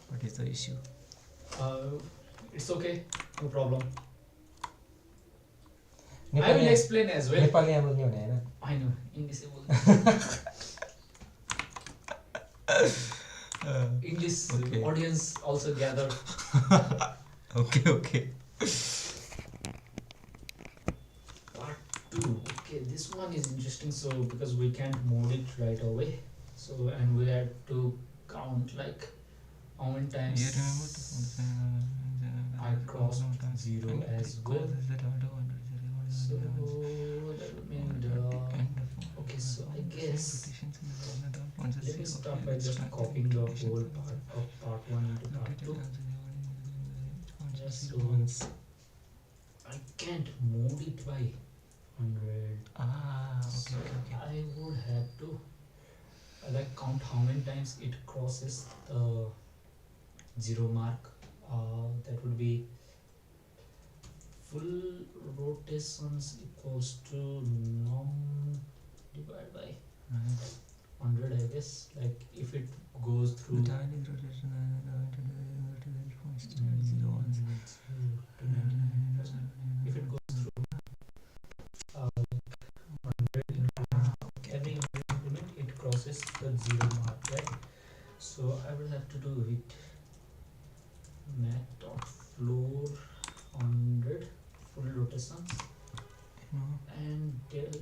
A: What is the issue?
C: It's okay, no problem. I
A: Nepali
C: will explain as well.
A: Nepali हाम्रो नि हुने हैन.
C: I know, invisible. English
A: Okay.
C: audience also gather.
A: Okay.
C: Part 2. Okay, this one is interesting. So because we can't mode it right away, so and we had to count like how many times
A: You remember
C: I crossed 0 as well. So that would mean okay. So I guess let me start by just copying the whole part of part 1 into part 2. Just so I can't mode it by 100.
A: Okay.
C: I would have to like count how many times it crosses the 0 mark. That would be full rotations equals to norm divided by 100, I guess. Like if it goes through if it goes through every increment, it crosses the 0 mark, right? So I will have to do it mat.floor 100 full rotations and del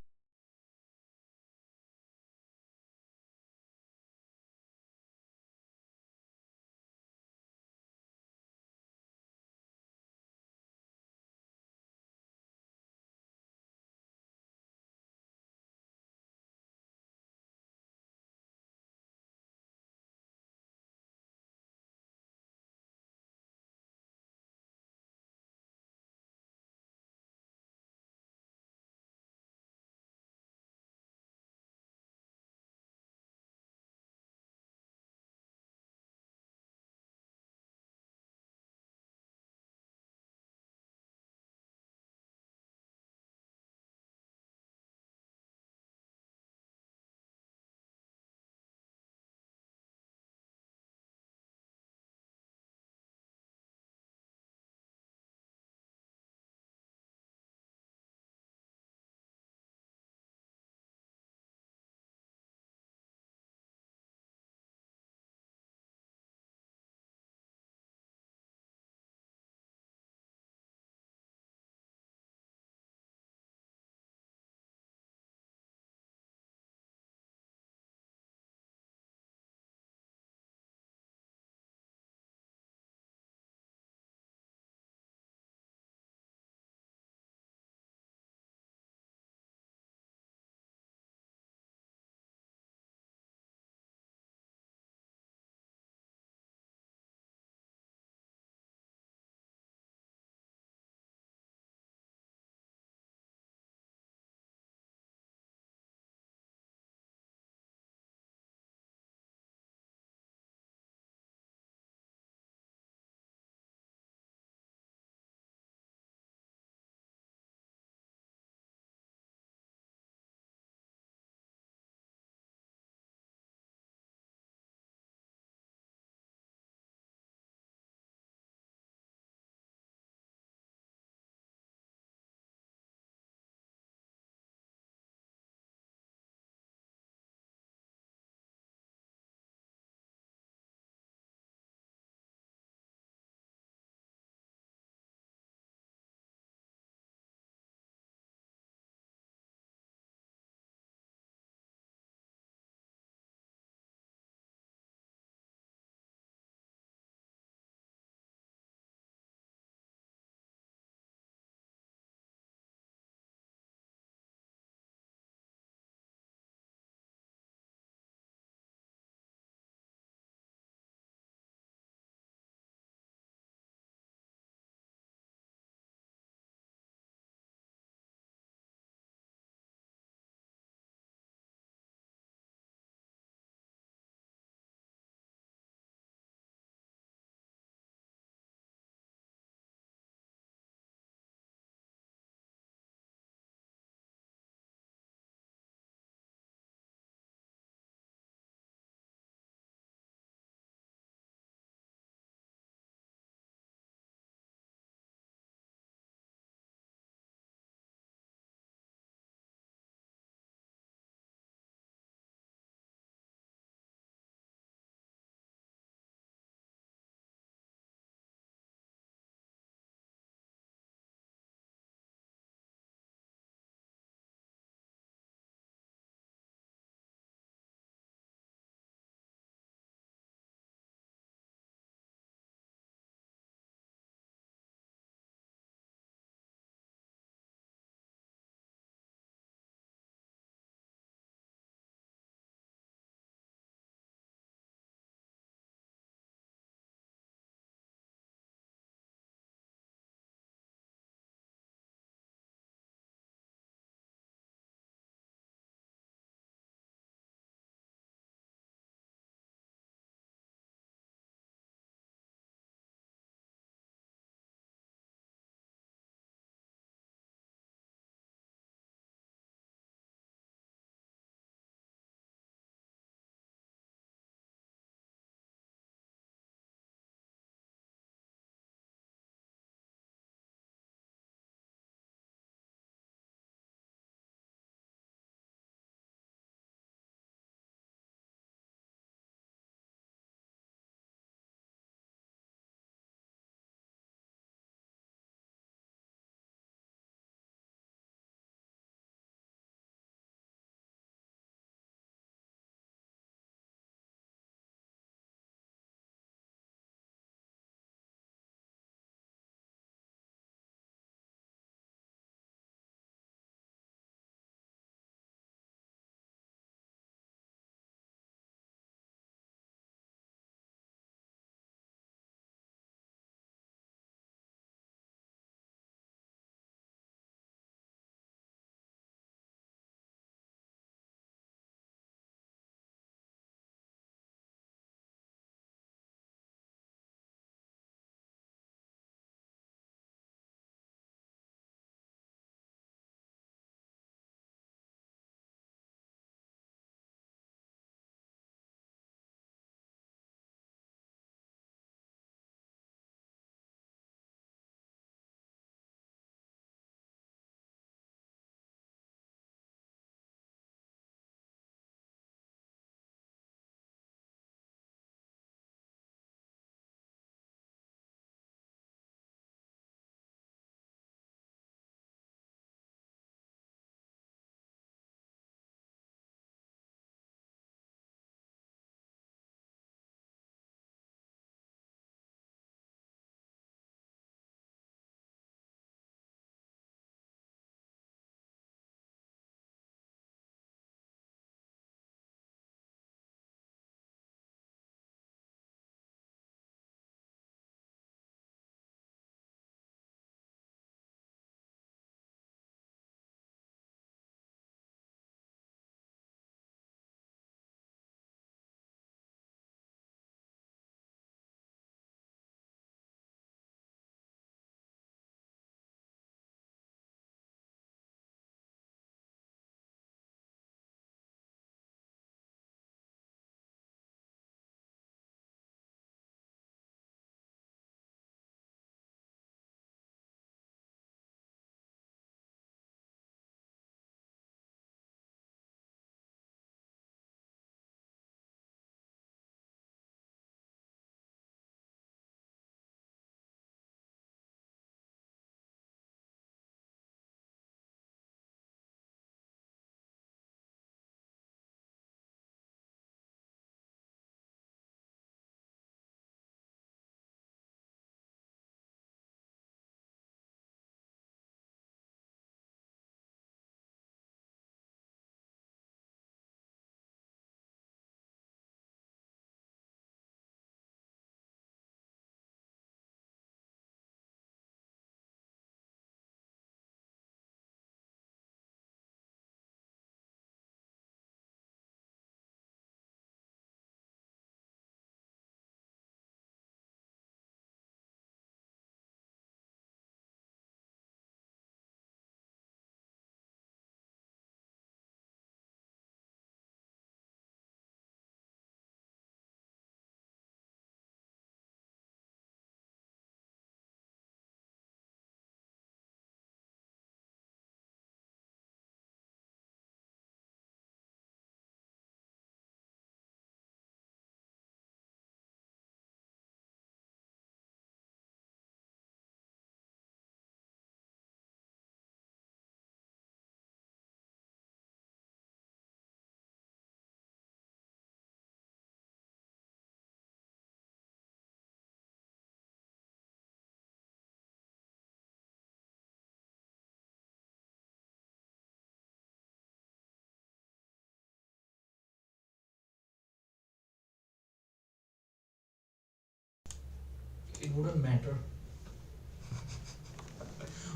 C: it wouldn't matter.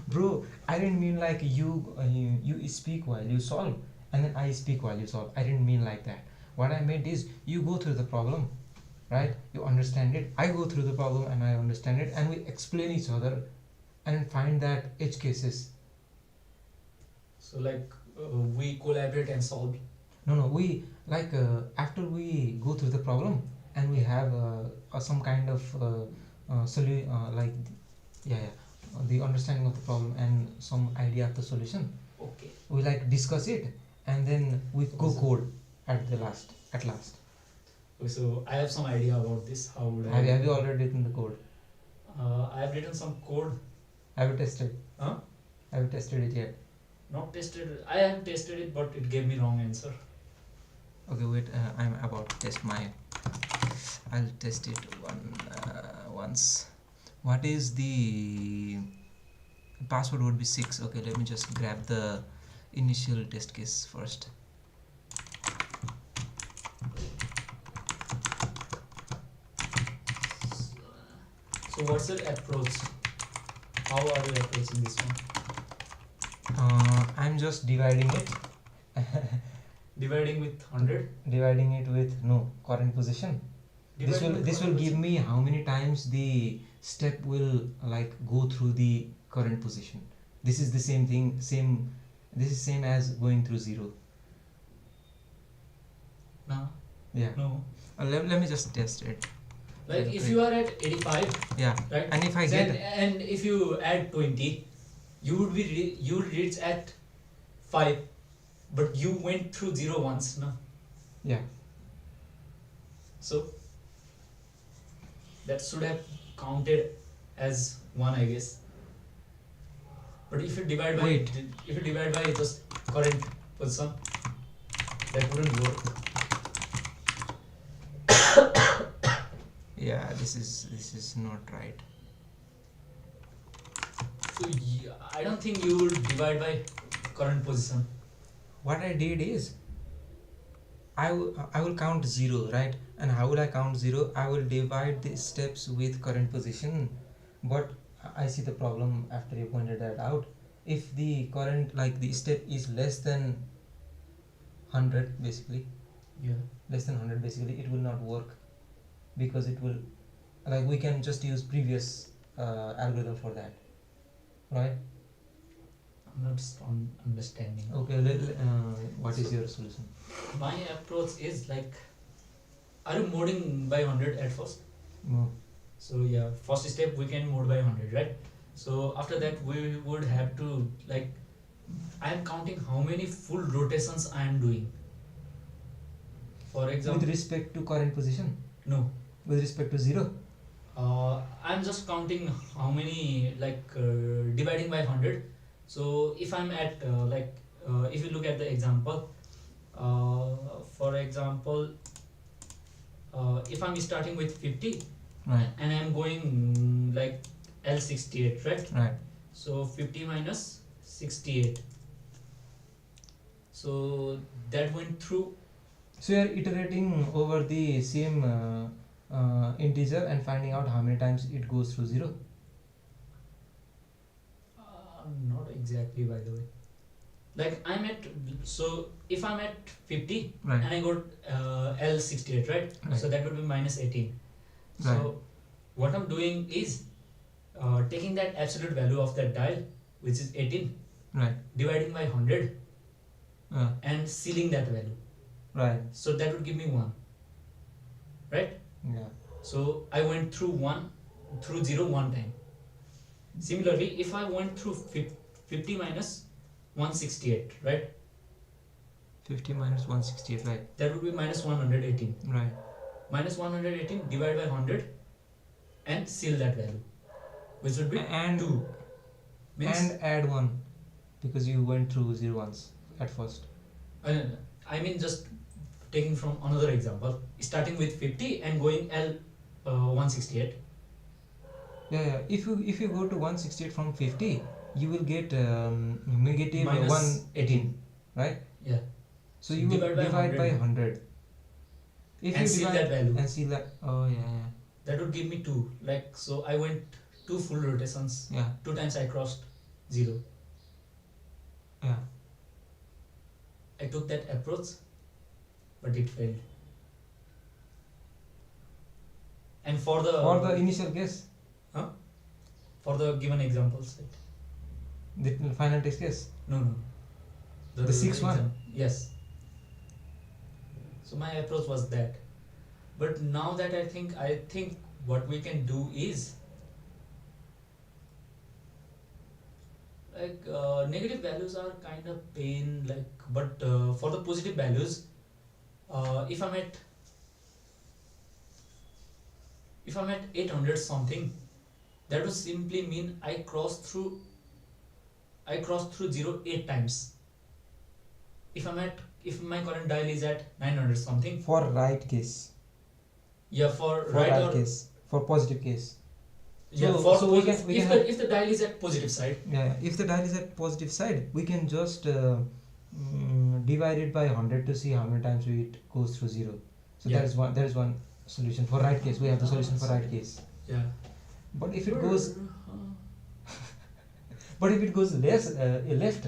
A: Bro, I didn't mean like you speak while you solve, and then I speak while you solve. I didn't mean like that. What I meant is you go through the problem, right? You understand it. I go through the problem and I understand it, and we explain each other, and find that edge cases.
C: So like we collaborate and solve.
A: No, we like after we go through the problem and we have some kind of like the understanding of the problem and some idea of the solution.
C: Okay.
A: We like discuss it, and then we go code at last.
C: Okay, so I have some idea about this. How would I?
A: Have you already written the code?
C: I have written some code.
A: Have you tested?
C: Huh?
A: Have you tested it yet?
C: Not tested. I have tested it, but it gave me wrong answer.
A: Okay, wait. I'm about to test my. I'll test it once. What is the password? Would be 6. Okay, let me just grab the initial test case first.
C: So what's your approach? How are you approaching this one?
A: I'm just dividing it.
C: Dividing with 100.
A: Dividing it with current position. This will give me how many times the step will like go through the current position. This is the same thing. This is same as going through 0.
C: No.
A: Yeah.
C: No.
A: Let me just test it.
C: Like
A: Yeah,
C: if
A: right.
C: you are at 85,
A: Yeah.
C: right?
A: And if I
C: Then-
A: get
C: and if you add 20, you would you would reach at 5, but you went through 0 once, no?
A: yeah.
C: So that should have counted as 1, I guess. But if you divide by
A: Wait.
C: if you divide by just current position, that wouldn't work.
A: Yeah, this is not right.
C: So I don't think you will divide by current position.
A: What I did is I will count 0, right? And how will I count 0? I will divide the steps with current position. But I see the problem after you pointed that out. If the current, like the step is less than 100 basically,
C: Yeah.
A: less than 100 basically, it will not work, because it will, like, we can just use previous algorithm for that, right?
C: I'm not understanding.
A: Okay, what is your solution?
C: My approach is like, are you moding by 100 at first?
A: No.
C: So yeah, first step we can mode by 100, right? So after that we would have to, like, I am counting how many full rotations I am doing. For example,
A: With respect to current position?
C: no,
A: With respect to 0?
C: I'm just counting how many, like, dividing by 100. So if I'm at if you look at the example, for example, if I'm starting with 50
A: Right.
C: and I'm going like L68, right?
A: Right.
C: So 50 minus 68. So that went through.
A: So you are iterating over the same integer and finding out how many times it goes through 0?
C: Not exactly, by the way. Like I'm at, so if I'm at 50
A: Right.
C: and I got L68, right?
A: Right.
C: So that would be minus 18.
A: Right.
C: So what I'm doing is taking that absolute value of that dial, which is 18,
A: Right.
C: dividing by 100
A: Uh,
C: and sealing that value.
A: right.
C: So that would give me 1, right?
A: Yeah.
C: So I went through 0 one time. Similarly, if I went through 50 minus 168, right?
A: 50 minus 168, right.
C: That would be minus 118.
A: Right.
C: Minus 118 divided by 100 and seal that value, which would be
A: And
C: 2. Means,
A: and add 1, because you went through 0 once at first.
C: I mean, just taking from another example, starting with 50 and going L 168.
A: Yeah. If you go to 168 from 50, you will get negative
C: Minus
A: 118, right?
C: Yeah.
A: So you will
C: Divide by
A: divide by
C: 100.
A: 100. If
C: And
A: you
C: seal
A: divide
C: that value.
A: and seal that, oh yeah.
C: that would give me 2. Like, so I went 2 full rotations.
A: Yeah.
C: 2 times I crossed 0.
A: Yeah.
C: I took that approach, but it failed. And for the
A: initial case,
C: for the given examples, right?
A: the final test case.
C: No.
A: The sixth one?
C: exam. Yes. So my approach was that. But now that I think what we can do is like negative values are kind of pain, like, but for the positive values, if I'm at 800 something, that would simply mean I crossed through 0 8 times. If my current dial is at 900 something,
A: For right case.
C: yeah, for
A: For
C: right
A: right
C: or
A: case. For positive case.
C: yeah,
A: So-
C: for
A: so we can- we
C: if
A: can
C: the if the dial is at positive side,
A: Yeah. If the dial is at positive side, we can just divide it by 100 to see how many times it goes through 0. So
C: Yeah.
A: that is one solution for right case. We have the solution for right case.
C: yeah.
A: But if it goes less left,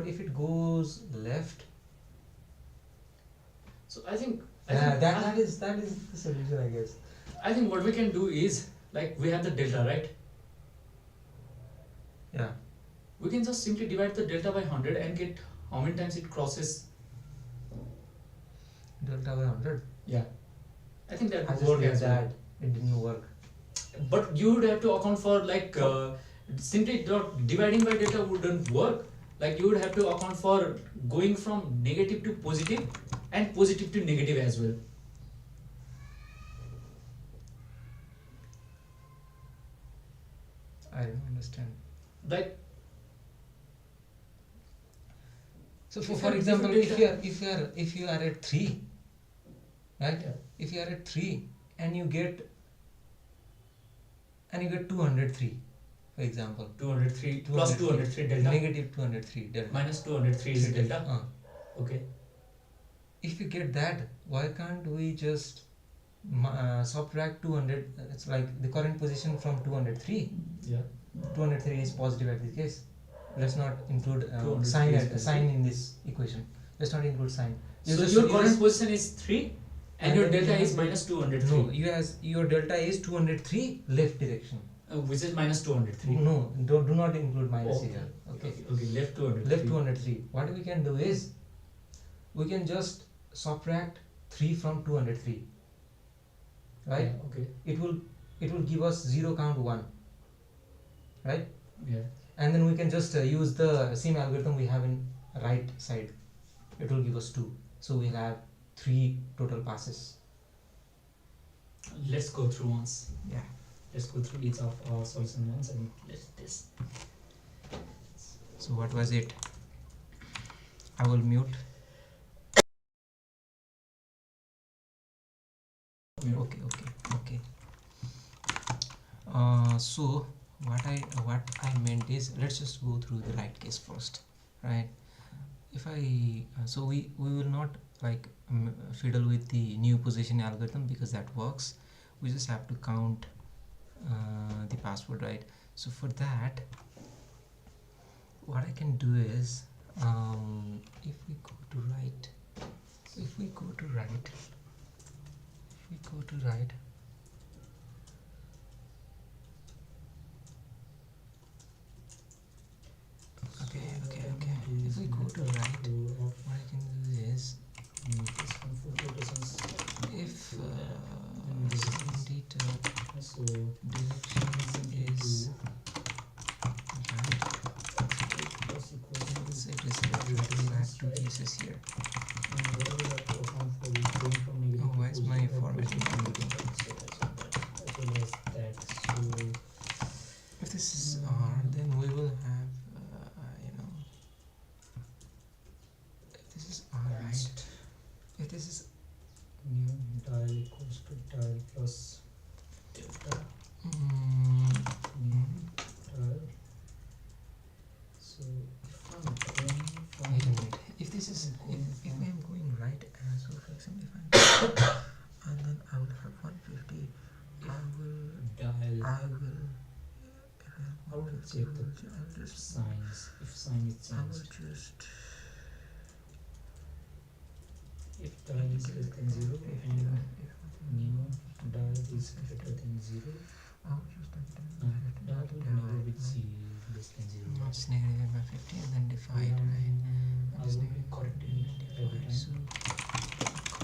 A: if it goes left,
C: So I think
A: that is the solution, I guess.
C: I think what we can do is, like, we have the delta, right?
A: Yeah.
C: We can just simply divide the delta by 100 and get how many times it crosses.
A: Delta by 100.
C: Yeah, I think that
A: I
C: would
A: just
C: work
A: did
C: as well.
A: that. It didn't work.
C: But you would have to account for, like, simply dividing by delta wouldn't work. Like, you would have to account for going from negative to positive and positive to negative as well.
A: I don't understand.
C: Like,
A: So
C: If
A: for
C: you-
A: example,
C: if
A: if you are at 3, right?
C: Yeah.
A: If you are at 3 and you get 203, for example.
C: 203 plus 203 delta
A: Negative 203 delta.
C: minus 203 is delta. Okay.
A: If you get that, why can't we just subtract 200? It's like the current position from 203.
C: Yeah.
A: 203 is positive at this case. Let's not include
C: 203 is
A: sign in this equation. Let's not include sign.
C: So your current position is 3 and your
A: then you
C: delta
A: have
C: is minus 203.
A: No, your delta is 203 left direction.
C: Which is minus 203.
A: No, do not include minus
C: Okay.
A: here. Okay.
C: Okay, left 203.
A: Left 203. What we can do is we can just subtract 3 from 203. Right?
C: Yeah, okay.
A: It will give us 0 count 1. Right?
C: Yeah.
A: And then we can just use the same algorithm we have in right side. It will give us 2. So we'll have 3 total passes.
C: Let's go through once.
A: Yeah.
C: Let's go through each of our solution once and let's test.
A: So what was it? I will mute. Okay. So what I meant is, let's just go through the right case first, right? If I so we will not like fiddle with the new position algorithm because that works. We just have to count the password, right? So for that, what I can do is if we go to right, okay. If we go to right, what I can do is if
C: So
A: direction is right, so it is back to pieces here. Oh, why is my formatting not working? If this is R, then we will have if this is R, right? If this is
C: new dial equals to dial plus delta new dial. So if I'm going from
A: wait a minute. If this is if I am going right, so for example, if I'm and then I will have one
C: How to check the signs if sign is changed? If dial is less than 0 and new dial is greater than 0, dial will never be less than 0.
A: It's negative by 50 and then divide, right?
C: I will be correcting it every time.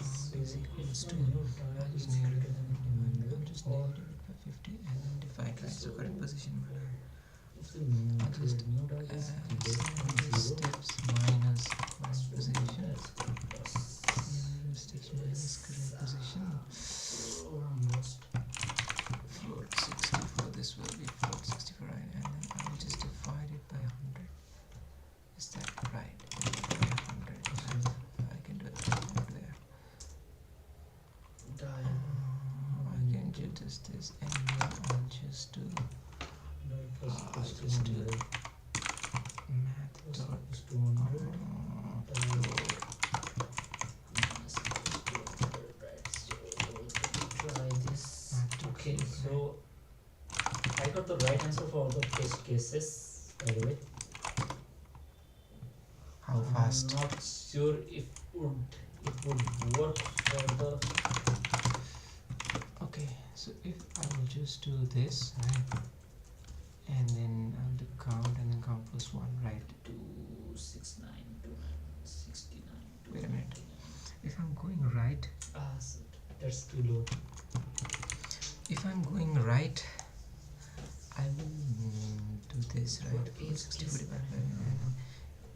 A: So is equals to
C: new dial is greater than
A: I'll just
C: or
A: negative it by 50 and then divide, right? So current position
C: if the new dial is less than 0,
A: steps minus current position.
C: that's plus.
A: Steps minus current position.
C: Almost.
A: Float 64. This will be float 64, right? And then I will just divide it by 100. Is that right? By 100. I can do it right there.
C: Dial.
A: I can do just this, and then I'll just do
C: Dial plus equals to
A: just do
C: 100.
A: math
C: Plus
A: dot
C: equals to 100. Dial. Right, so try this. Okay, so I got the right answer for all the test cases, by the way.
A: how fast.
C: I'm not sure if it would work for the.
A: Okay, so if I will just do this, right? And then I'll do count and then count plus 1, right?
C: 269, 69.
A: Wait a minute. If I'm going right,
C: So that's too low.
A: if I'm going right, I will do this, right?
C: What
A: Float
C: is
A: 60
C: this?
A: 45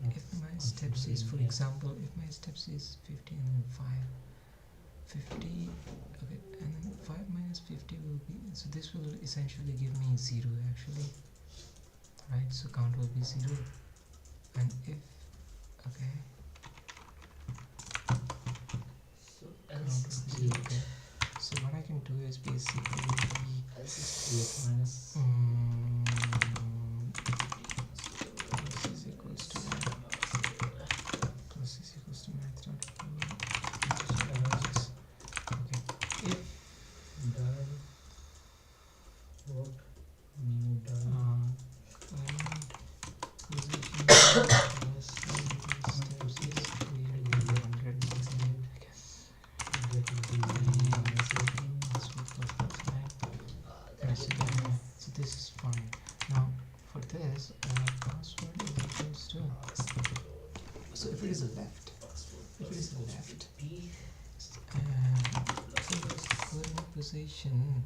A: and if my steps is, for example, if my steps is 50 and then 50, okay, and then 5 minus 50 will be, so this will essentially give me 0 actually, right? So count will be 0, and if, okay,
C: So
A: count will be, okay. So what I can do is basically
C: L68 minus.
A: Plus is equals to plus is equals to math dot okay. If
C: Dial. What? New dial.
A: current position plus steps is greater than 100, okay.
C: That will be minus 18.
A: That's what plus right?
C: That
A: Yes,
C: will be
A: okay. So this is fine. Now for this, password is equals to. So if it is a left, if it is a left,
C: P
A: current position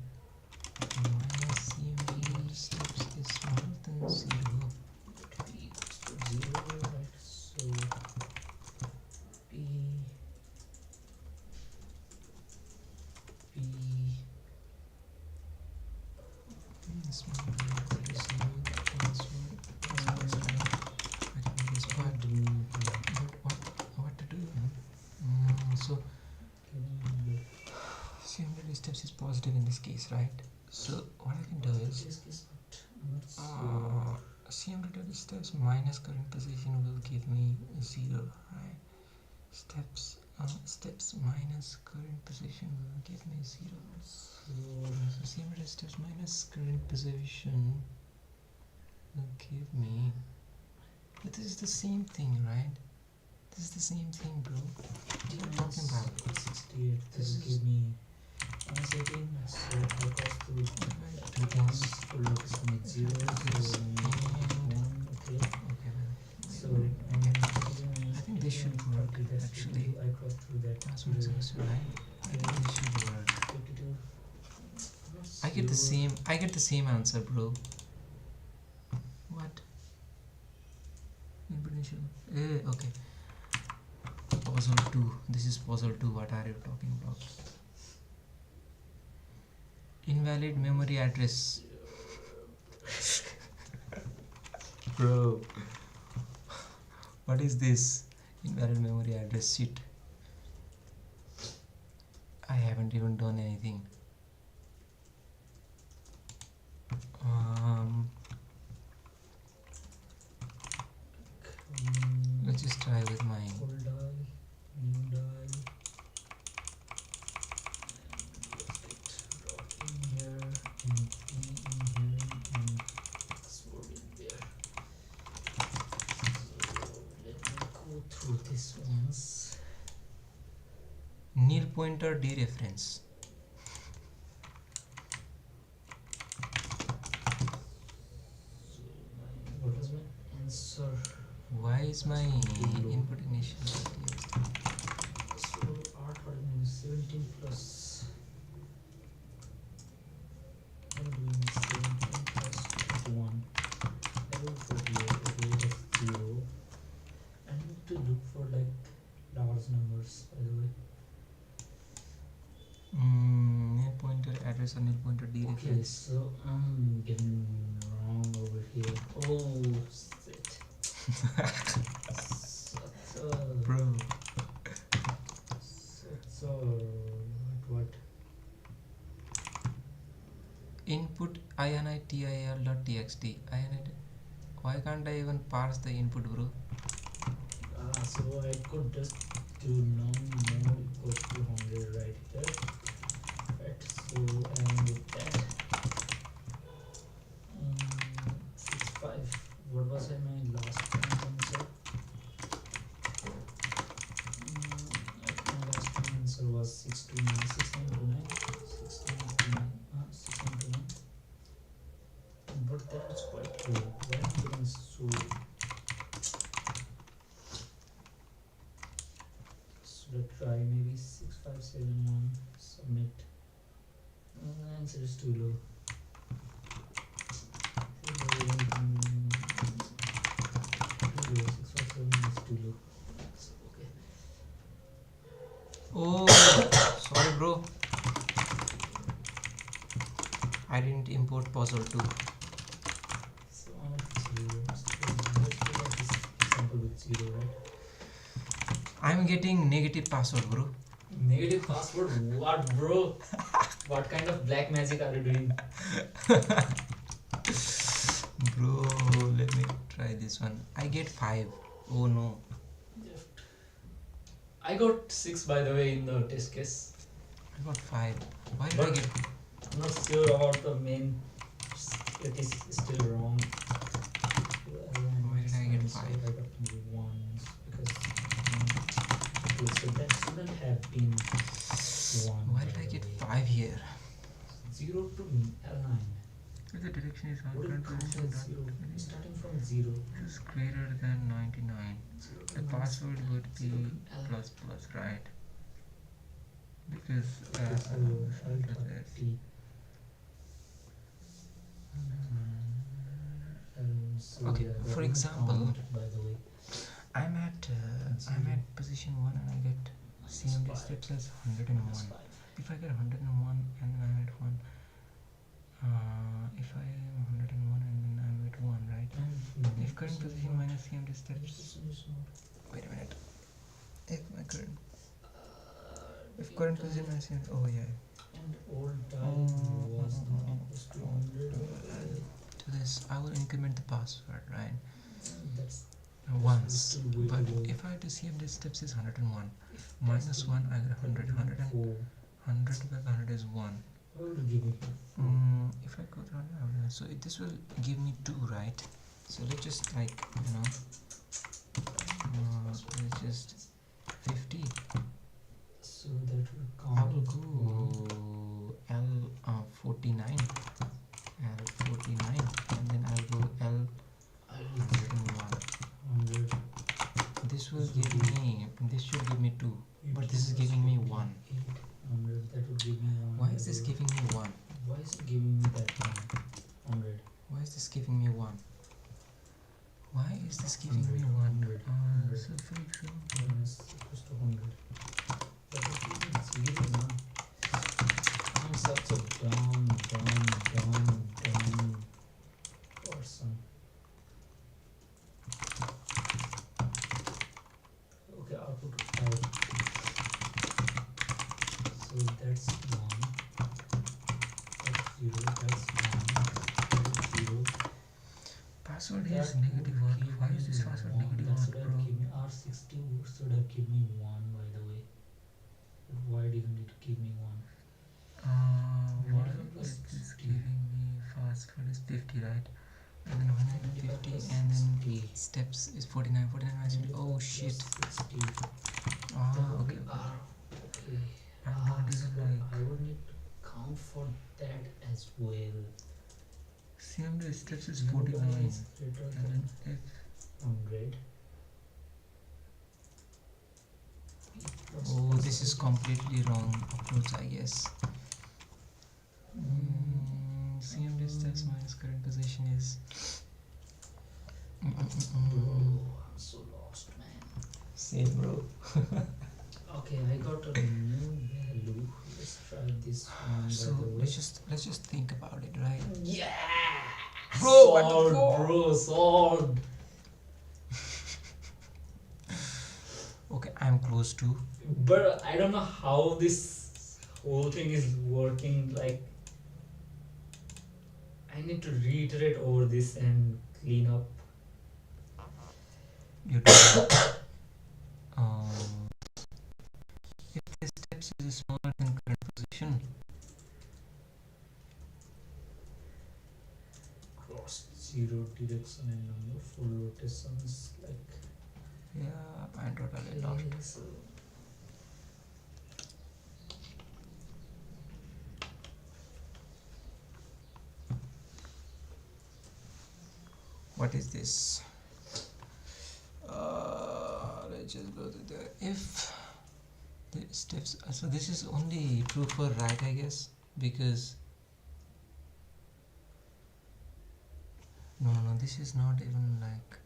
A: minus CMB steps is smaller than 0.
C: P equals to 0, right? So P
A: Smaller than 0 password. I can do this part. But what to do? So CMB steps is positive in this case, right? So what I can do is CMB steps minus current position will give me 0, right? Steps minus current position will give me 0. So CMB steps minus current position will give me. But this is the same thing, right? This is the same thing, bro. What are you talking about?
C: 68.
A: This
C: This will
A: is-
C: give me minus 18. So I got to
A: Two things.
C: full location is 0. So 1. Okay.
A: Okay, well,
C: So
A: I think this should work, actually.
C: I crossed through that.
A: That's what it's supposed to be, right? I think this should work.
C: 52.
A: I get the same answer, bro. What? Potential. Okay. Puzzle 2. This is puzzle 2. What are you talking about? Invalid memory address. Bro. What is this? Invalid memory address sheet. I haven't even done anything. Let's just try with my
C: Full dial, new dial. And in here, and P in here, and password
A: pointer dereference.
C: What was my answer?
A: Why is my input initial?
C: So art means 17 plus. I'm doing 17 plus 1. Level 48. Okay, that's 0. I need to look for like large numbers, by the way.
A: Nil pointer address or nil pointer
C: Okay,
A: dereference.
C: so I'm getting wrong over here. Oh, shit. Such a.
A: Bro.
C: Such a. What?
A: Input inittil.txt. Why can't I even parse the input, bro?
C: So I could just do num more equals to 100 right here. Right, so and with that 65. What was my last answer? My last answer was 629. But that was quite low. Why am I getting so? Should I try maybe 6571? Submit. The answer is too low. Too low. 657 is too low. So, okay.
A: Oh, sorry, bro. I didn't import puzzle 2.
C: So I'm at 0. Let's do this example with 0, right?
A: I'm getting negative password, bro.
C: Negative password? What, bro? What kind of black magic are you doing?
A: Bro, let me try this one. I get 5. Oh no.
C: I got 6 by the way in the test case.
A: I got 5. Why did I
C: But
A: get?
C: I'm not sure about the main. It is still wrong.
A: Why did I get 5?
C: I got 1s because okay, so that shouldn't have been 1.
A: Why did I get 5 here?
C: 0 to L9.
A: The direction is
C: What do you count as 0? Starting from 0.
A: It is greater than 99.
C: 0 to
A: The
C: minus
A: password would be
C: 0 to L.
A: plus plus, right? Because
C: Okay, so L30. So
A: Okay,
C: yeah, that
A: for
C: will
A: example,
C: count, by the way.
A: I'm at position 1 and I get CMD steps as 101. If I get 101 and then I'm at 1, if I am 101 and then I'm at 1, right? If current position minus CMD steps, wait a minute. If current position minus CMD, oh yeah.
C: And old time was not equals to 100.
A: To this, I will increment the password, right?
C: That's
A: Once.
C: still way
A: But
C: too low.
A: if I do CMD steps is 101. Minus 1, I get 100. 100 and 100 plus 100 is 1.
C: What will give me?
A: If I go to 100, so this will give me 2, right? So let's just like, you know, let's just 50.
C: So that will
A: I
C: count.
A: will go L49, L49, and then I'll go L101.
C: 100.
A: This will give me, this should give me 2, but this is giving me 1.
C: 800. That would give me 1.
A: Why is this giving me 1?
C: Why is it giving me that 100?
A: Why is this giving me 1? Why is this giving me 1?
C: 100.
A: So for example,
C: Minus equals to 100. That would give me 0 now. I'm such a dumb person. Okay, output of 5. So that's 1. That's 0. That's 1. That's 0.
A: password
C: That
A: is negative
C: would
A: 1.
C: give
A: Why is
C: me
A: this password
C: 1.
A: negative
C: That
A: 1,
C: should have
A: bro?
C: given me R60 should have given me 1 by the way. But why didn't it give me 1?
A: Why
C: 95 plus
A: is this
C: 50.
A: giving me password is 50, right? And then 150 and then steps is 49. 49 minus 50. Oh shit.
C: Plus 60.
A: Ah, okay.
C: Okay.
A: I'm not
C: so
A: even like.
C: I would need to count for that as well.
A: CMD steps is
C: New
A: 49.
C: dial is greater
A: And
C: than
A: then if
C: 100.
A: oh, this is completely wrong approach, I guess. CMD steps minus current position is.
C: Bro, I'm so lost, man.
A: Same, bro.
C: Okay, I got a new value. Let's try this one.
A: So
C: by the way.
A: let's just think about it, right?
C: Yeah,
A: Bro, what the
C: sword,
A: fuck?
C: bro, sword.
A: Okay, I'm close to.
C: But I don't know how this whole thing is working. Like, I need to reiterate over this and clean up.
A: You do. If the steps is smaller than current position,
C: Cross zero direction and number full rotations like
A: yeah, I'm totally lost.
C: this.
A: What is this? Let's just go to the if the steps. So this is only true for right, I guess, because no, this is not even like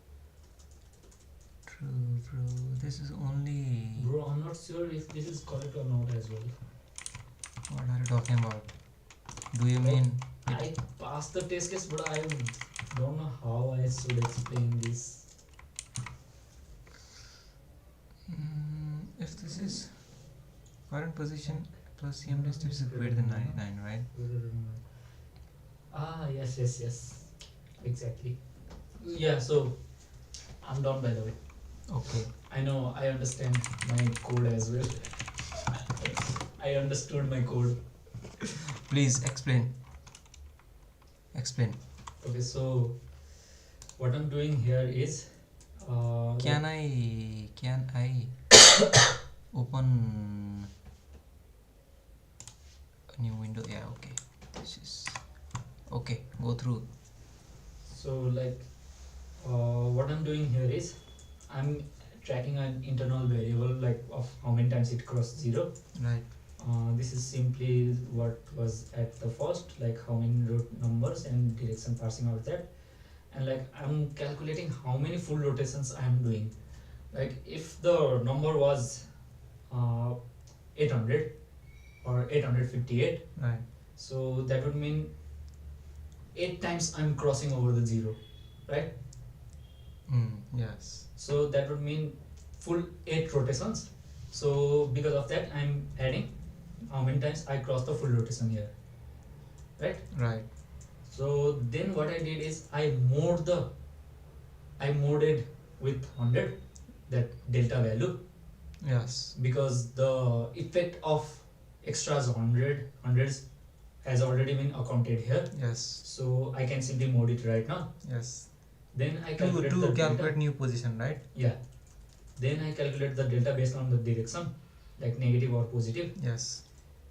A: true, bro. This is only.
C: Bro, I'm not sure if this is correct or not as well.
A: What are you talking about? Do you
C: Like,
A: mean?
C: I passed the test case, but I don't know how I should explain this.
A: If this is current position plus CMD steps is greater than 99, right?
C: Ah, yes, exactly. Yeah, so I'm done by the way.
A: Okay.
C: I know, I understand my code as well. I understood my code.
A: Please explain. Explain.
C: Okay, so what I'm doing here is
A: Can I open a new window? Yeah, okay. This is okay. Go through.
C: so like what I'm doing here is I'm tracking an internal variable like of how many times it crossed zero.
A: Right.
C: This is simply what was at the first, like how many root numbers and direction parsing out that, and like I'm calculating how many full rotations I am doing. Like if the number was 800 or 858,
A: Right.
C: so that would mean 8 times I'm crossing over the zero, right?
A: Yes.
C: So that would mean full 8 rotations. So because of that I'm adding how many times I cross the full rotation here, right?
A: Right.
C: So then what I did is I moded with 100, that delta value,
A: Yes.
C: because the effect of extras hundreds has already been accounted here.
A: Yes.
C: So I can simply mod it right now.
A: Yes.
C: Then I
A: To
C: calculate the
A: calculate
C: delta.
A: new position, right?
C: Yeah. Then I calculate the delta based on the direction, like negative or positive.
A: Yes.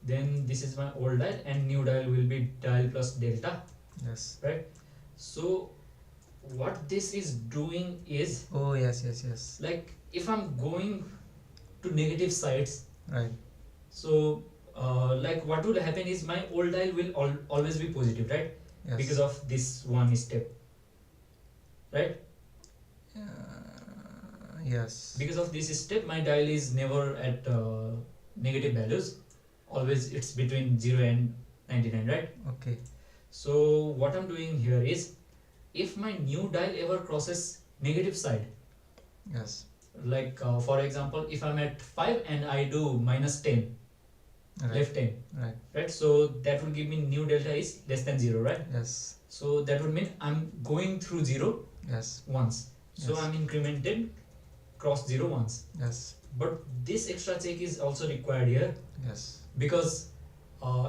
C: Then this is my old dial and new dial will be dial plus delta,
A: Yes.
C: right? So what this is doing is,
A: Oh yes.
C: like if I'm going to negative sides,
A: Right.
C: so like what will happen is my old dial will always be positive, right?
A: Yes.
C: Because of this one step, right?
A: Yes.
C: Because of this step my dial is never at negative values, always it's between 0 and 99, right?
A: Okay.
C: So what I'm doing here is, if my new dial ever crosses negative side,
A: Yes.
C: like for example if I'm at 5 and I do minus 10,
A: Right.
C: left 10,
A: Right.
C: right? So that will give me new delta is less than 0, right?
A: Yes.
C: So that would mean I'm going through 0
A: Yes.
C: once, so
A: Yes.
C: I'm incremented cross 0 once.
A: Yes.
C: But this extra check is also required here,
A: Yes.
C: because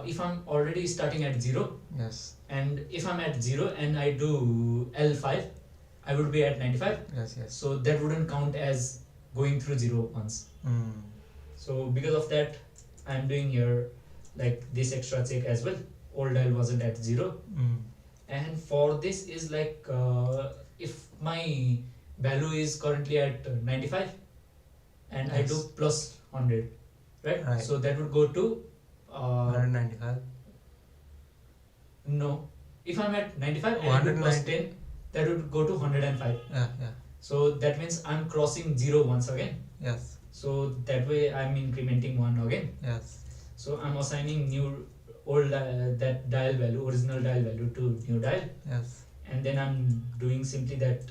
C: if I'm already starting at 0,
A: Yes.
C: and if I'm at 0 and I do L5, I would be at 95,
A: Yes.
C: so that wouldn't count as going through 0 once. So because of that I'm doing here like this extra check as well. Old dial wasn't at 0, and for this is like if my value is currently at 95 and I do
A: Yes.
C: plus 100, right?
A: Right.
C: So that would go to
A: 195.
C: no, if I'm at 95 and I do plus 10, that would go to 105.
A: Yeah.
C: So that means I'm crossing 0 once again.
A: Yes.
C: So that way I'm incrementing 1 again.
A: Yes.
C: So I'm assigning new old that dial value, original dial value to new dial,
A: Yes.
C: and then I'm doing simply that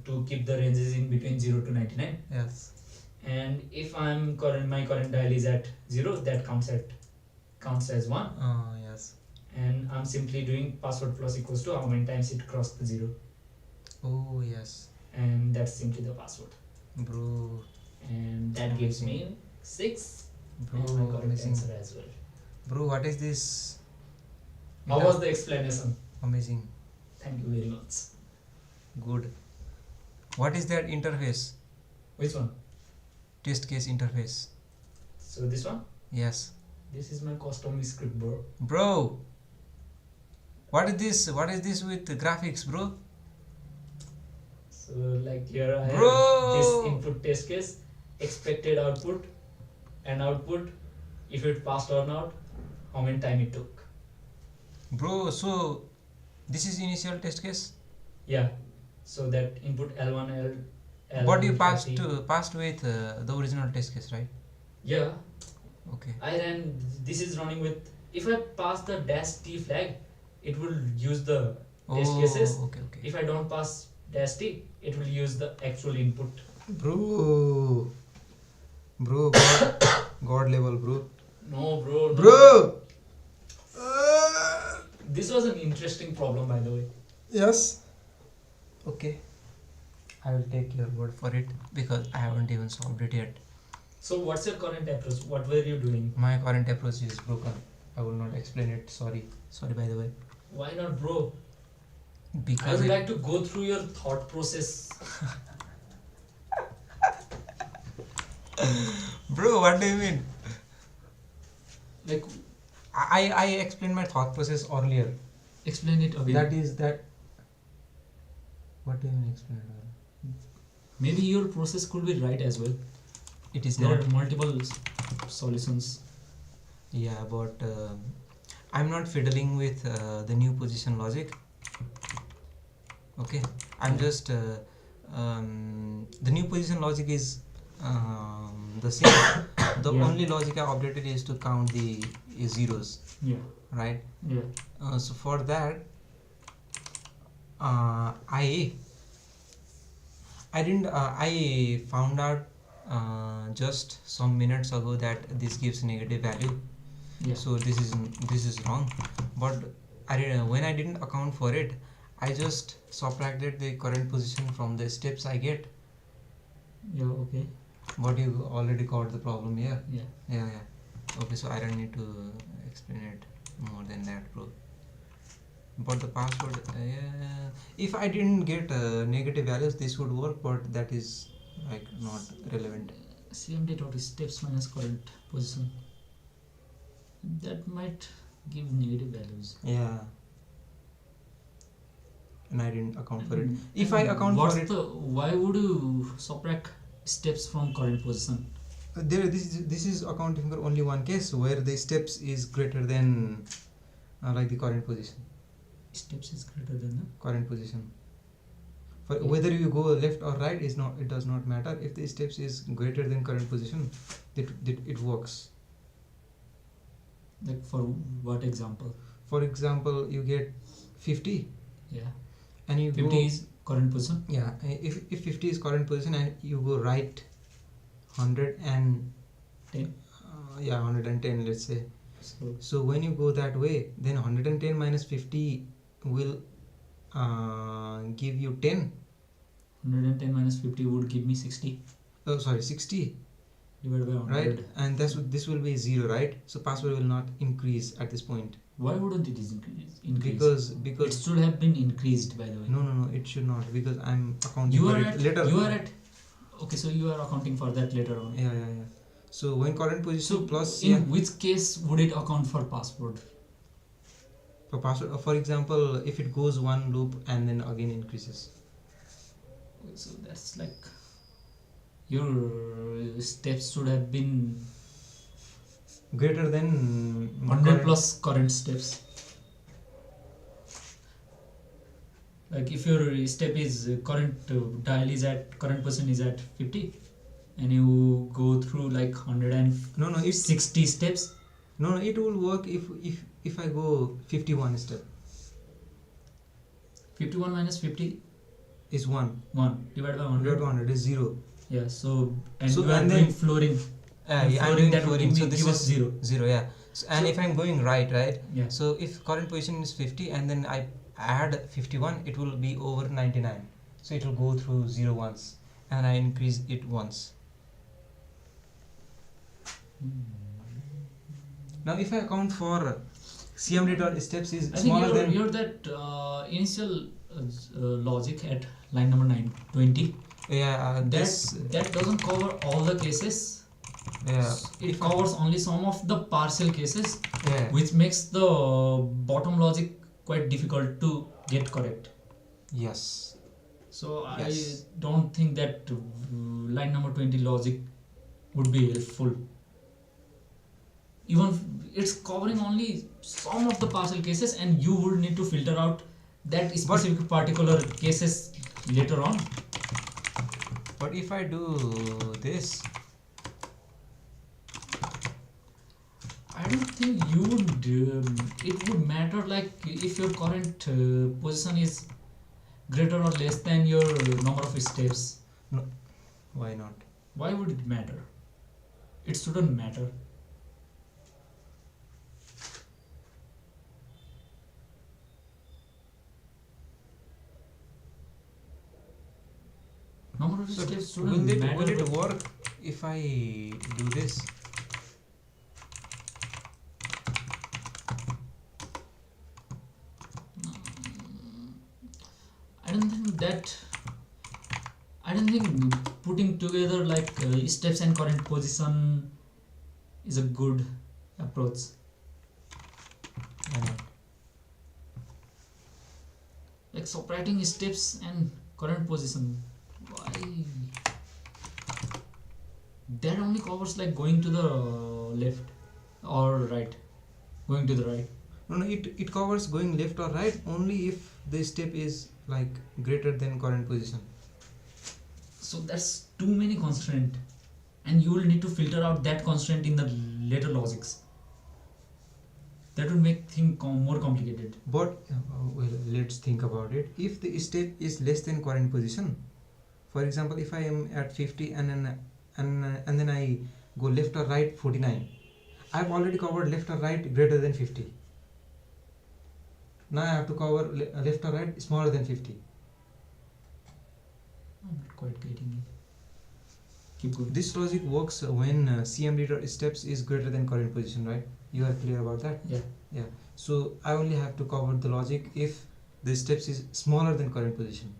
C: to keep the ranges in between 0 to 99.
A: Yes.
C: And if my current dial is at 0, that counts as 1,
A: Yes.
C: and I'm simply doing password plus equals to how many times it crossed the 0,
A: Oh yes,
C: and that's simply the password,
A: bro.
C: and that gives me 6
A: Bro,
C: and my correct
A: amazing.
C: answer as well.
A: Bro, what is this?
C: How was the explanation?
A: Amazing.
C: Thank you very much.
A: Good. What is that interface?
C: Which one?
A: Test case interface.
C: So this one?
A: Yes.
C: This is my custom script, bro.
A: Bro. What is this? What is this with the graphics, bro?
C: So like here I
A: Bro!
C: have this input test case, expected output, and output, if it passed or not, how many time it took.
A: Bro, so this is initial test case.
C: Yeah. So that input L1, L.
A: But you passed
C: L30.
A: passed with the original test case, right?
C: Yeah.
A: Okay.
C: I ran. This is running with. If I pass the -t flag, it will use the test cases.
A: Okay.
C: If I don't pass -t, it will use the actual input.
A: Bro, God level, bro.
C: No, bro. No.
A: Bro.
C: This was an interesting problem, by the way.
A: Yes. Okay. I will take your word for it because I haven't even solved it yet.
C: So, what's your current approach? What were you doing?
A: My current approach is broken. I will not explain it. Sorry by the way.
C: Why not, bro? I
A: Because
C: would like to go through your thought process.
A: bro, what do you mean?
C: Like,
A: I explained my thought process earlier.
C: explain it again.
A: That is that. What do you mean explain it earlier?
C: Maybe your process could be right as well.
A: It is
C: There
A: that.
C: are multiple solutions.
A: Yeah, but I'm not fiddling with the new position logic. Okay, I'm just the new position logic is the same. The
C: Yeah.
A: only logic I updated is to count the zeros,
C: Yeah.
A: right?
C: Yeah.
A: So for that, I found out just some minutes ago that this gives negative value.
C: Yeah.
A: So this is wrong, but when I didn't account for it, I just subtracted the current position from the steps I get.
C: Yeah. Okay.
A: But you already got the problem here.
C: Yeah.
A: Yeah. Okay, so I don't need to explain it more than that, bro. But the password, if I didn't get negative values, this would work, but that is like not relevant.
C: CMD dot steps minus current position. That might give negative values.
A: Yeah. And I didn't account for it. If I account for it,
C: Why would you subtract steps from current position?
A: this is accounting for only one case where the steps is greater than like the current position.
C: Steps is greater than the
A: Current position. For whether you go left or right is not. It does not matter. If the steps is greater than current position, it works.
C: like for what example?
A: For example, you get 50,
C: Yeah.
A: and you
C: 50
A: go,
C: is current position.
A: yeah. If 50 is current position and you go right 110,
C: 10.
A: 110, let's say.
C: So
A: So when you go that way, then 110 minus 50 will give you 10.
C: 110 minus 50 would give me 60
A: Oh, sorry, 60,
C: divided by 100.
A: right? And this will be 0, right? So password will not increase at this point.
C: Why wouldn't it is increase? It
A: Because
C: should have been increased, by the way.
A: no, it should not, because I'm accounting
C: You
A: for
C: are
A: it
C: at
A: later.
C: you are at okay, so you are accounting for that later on.
A: Yeah. So when current
C: So
A: position plus
C: in which case would it account for password?
A: for password, for example, if it goes one loop and then again increases.
C: So that's like your steps should have been
A: Greater than
C: 100
A: current-
C: plus current steps. Like if your step is current dial is at current position is at 50 and you go through like 160
A: No, it's
C: steps.
A: no, it will work if I go 51 step
C: 51 minus 50
A: is 1
C: divided by 100.
A: divided by 100 is 0.
C: Yeah, so and
A: So
C: you are
A: and
C: doing
A: then-
C: flooring.
A: Yeah, I'm
C: flooring,
A: doing
C: that would
A: flooring, so
C: give
A: this
C: us
A: is
C: 0.
A: 0, yeah. So, and
C: So-
A: if I'm going right,
C: Yeah.
A: so if current position is 50 and then I add 51, it will be over 99. So it will go through 0 once and I increase it once. Now if I account for CMD dot steps is
C: I think
A: smaller than
C: you're that initial logic at line number 920
A: this
C: that doesn't cover all the cases. It covers only some of the partial cases, which makes the bottom logic quite difficult to get correct.
A: Yes.
C: So
A: Yes.
C: I don't think that line number 20 logic would be helpful. Even it's covering only some of the partial cases, and you would need to filter out that specific particular cases later on.
A: But if I do this,
C: I don't think you would. It would matter like if your current position is greater or less than your number of steps.
A: why not?
C: Why would it matter? It shouldn't matter. Number of
A: So
C: steps
A: will
C: shouldn't matter.
A: it
C: but-
A: work if I do this?
C: I don't think that. I don't think putting together like steps and current position is a good approach.
A: Why not?
C: Like subtracting steps and current position. Why? That only covers like going to the left or right. Going to the right.
A: No, it covers going left or right only if the step is like greater than current position.
C: So that's too many constraint, and you will need to filter out that constraint in the later logics. That would make things more complicated.
A: But well, let's think about it. If the step is less than current position, for example, if I am at 50 and then I go left or right 49, I've already covered left or right greater than 50. Now I have to cover left or right smaller than 50.
C: I'm not quite getting it. Keep going.
A: This logic works when CMD dot steps is greater than current position, right? You are clear about that?
C: Yeah.
A: So I only have to cover the logic if the steps is smaller than current position.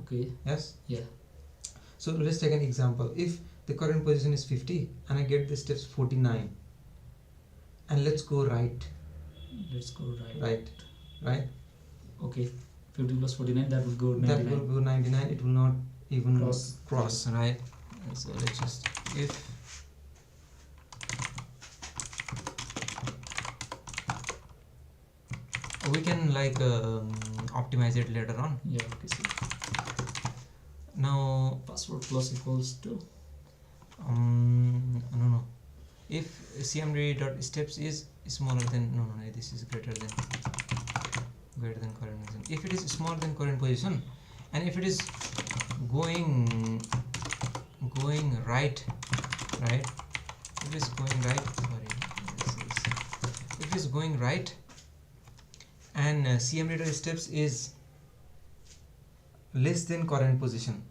C: Okay.
A: Yes?
C: Yeah.
A: So let's take an example. If the current position is 50 and I get the steps 49, and let's go right.
C: Let's go right.
A: Right?
C: Okay. 50 plus 49, that would go 99.
A: That will go 99. It will not even
C: Cross.
A: right? So let's just, if we can like optimize it later on.
C: Yeah, okay, so
A: Now
C: password plus equals to
A: no, if CMD dot steps is smaller than this is greater than current position. If it is smaller than current position, and if it is going right, if it is going right, if it is going right, and CMD dot steps is less than current position,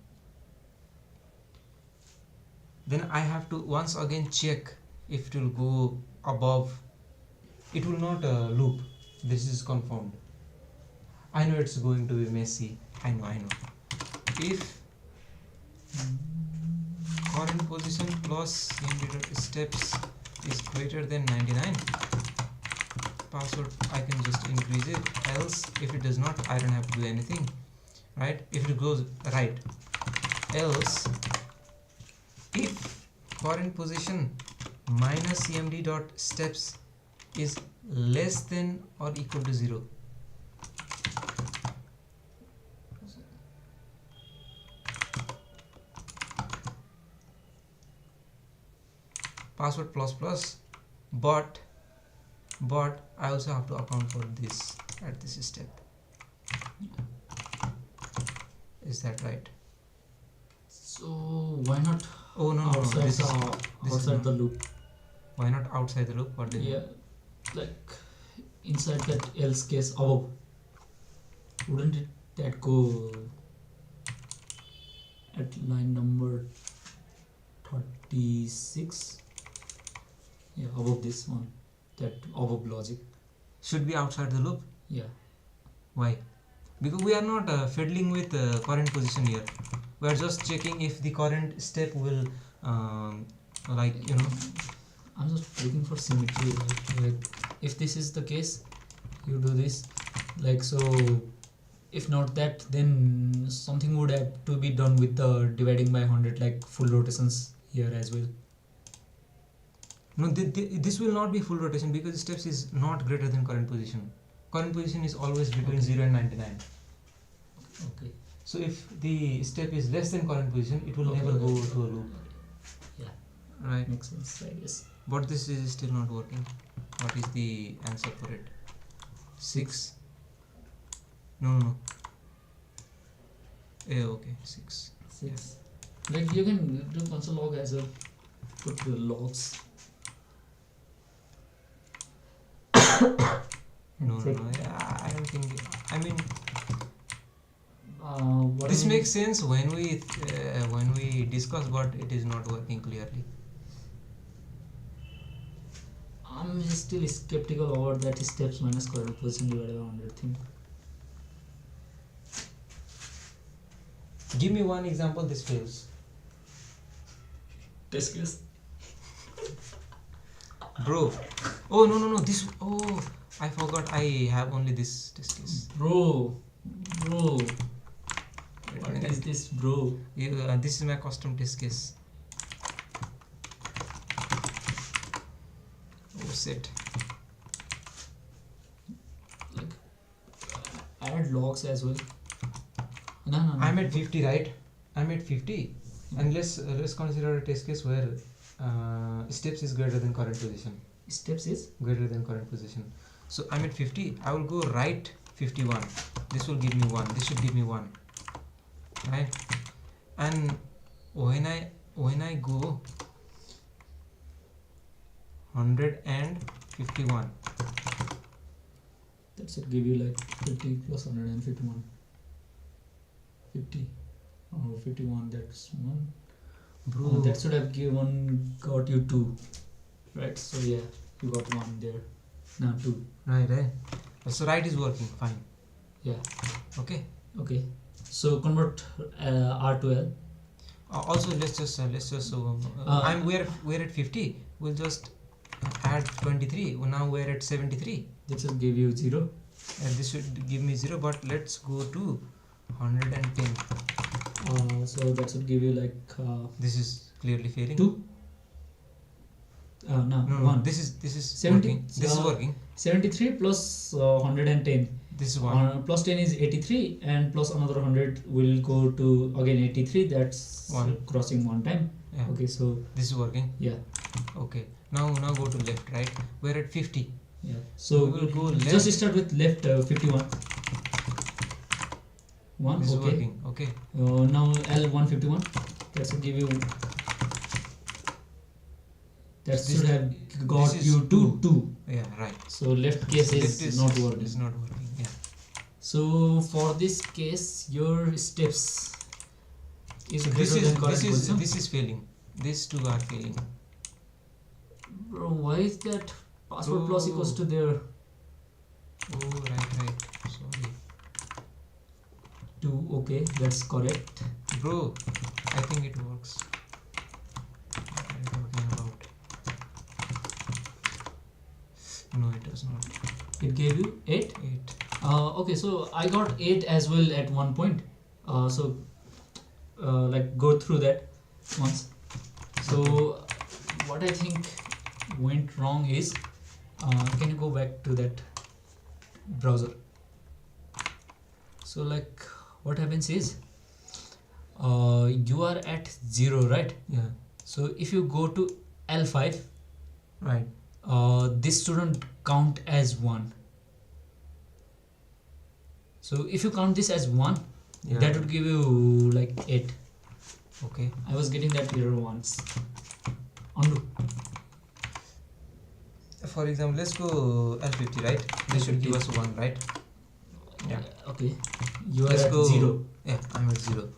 A: then I have to once again check if it will go above. It will not loop. This is confirmed. I know it's going to be messy. I know. If current position plus cmd dot steps is greater than 99, password I can just increase it, else if it does not I don't have to do anything, right? If it goes right, else if current position minus cmd dot steps is less than or equal to 0, password plus plus, but I also have to account for this at this step. Is that right?
C: So why not
A: Oh no,
C: outside
A: this
C: the
A: is
C: outside the loop?
A: why not outside the loop? What do you
C: Yeah, like inside that else case above. Wouldn't it that go at line number 36? Yeah, above this one, that above logic.
A: should be outside the loop?
C: Yeah.
A: Why? Because we are not fiddling with current position here. We are just checking if the current step will like
C: I'm just looking for symmetry. Like if this is the case, you do this. Like so, if not that, then something would have to be done with the dividing by 100, like full rotations here as well.
A: no, this will not be full rotation because steps is not greater than current position. Current position is always between 0 and 99.
C: Okay.
A: So if the step is less than current position, it will never go to a loop.
C: Yeah.
A: Right.
C: Makes sense, I guess.
A: But this is still not working. What is the answer for it? 6? No. Yeah, okay, 6.
C: 6. Like you can do console log as well. Put the logs.
A: No, yeah, I don't think. I mean,
C: What
A: this
C: I mean-
A: makes sense when we discuss, but it is not working clearly.
C: I'm still skeptical about that steps minus current position divided by 100 thing.
A: Give me one example this fails.
C: Test case.
A: Bro. Oh no. This. Oh, I forgot. I have only this case.
C: Bro.
A: Wait a
C: What
A: minute.
C: is this, bro?
A: This is my custom test case. Oh shit.
C: Like, add logs as well. No.
A: I'm at 50, right? I'm at 50, and let's consider a test case where steps is greater than current position.
C: Steps is
A: Greater than current position. So I'm at 50. I will go right 51. This will give me 1. This should give me 1. Right? And when I go 151,
C: that should give you like 50 plus 151. 50. Oh, 51. That's one.
A: bro.
C: That should have got you 2, right? So yeah, you got 1 there. Now 2.
A: Right. So right is working fine.
C: Yeah.
A: Okay.
C: Okay. So convert R to L.
A: Also let's just we're at 50. We'll just add 23. Now we're at 73.
C: That should give you 0.
A: And this should give me 0. But let's go to 110.
C: So that should give you like
A: This is clearly failing.
C: 2. No,
A: No.
C: 1.
A: This is
C: 70,
A: working. This is working.
C: 73 plus 110.
A: This is 1.
C: Plus 10 is 83, and plus another 100 will go to again 83. That's
A: 1.
C: crossing 1 time.
A: Yeah.
C: Okay, so
A: This is working.
C: yeah.
A: Okay. Now go to left, right? We're at 50.
C: Yeah. So
A: We will go left.
C: just start with left 51. 1.
A: This is
C: Okay.
A: working. Okay.
C: Now L151. That should give you. That
A: This-
C: should have got
A: this is
C: you 2. 2.
A: Yeah, right.
C: So left case
A: Left
C: is not working.
A: It's not working. Yeah.
C: So for this case, your steps is
A: So
C: greater than current position.
A: this is failing. These two are failing.
C: Bro, why is that password plus equals to there?
A: Oh, right. Sorry.
C: 2. Okay, that's correct.
A: Bro, I think it works. does not.
C: It gave you 8.
A: 8.
C: Okay, so I got 8 as well at one point. So like go through that once. So what I think went wrong is, can you go back to that browser? So like what happens is, you are at 0, right?
A: Yeah.
C: So if you go to L5,
A: Right.
C: this shouldn't count as 1. So if you count this as 1,
A: Yeah.
C: that would give you like 8.
A: Okay.
C: I was getting that error once. Undo.
A: For example, let's go L50, right? This should give us 1, right? Yeah.
C: Okay. You are
A: Let's
C: at
A: go
C: 0.
A: Yeah, I'm at 0.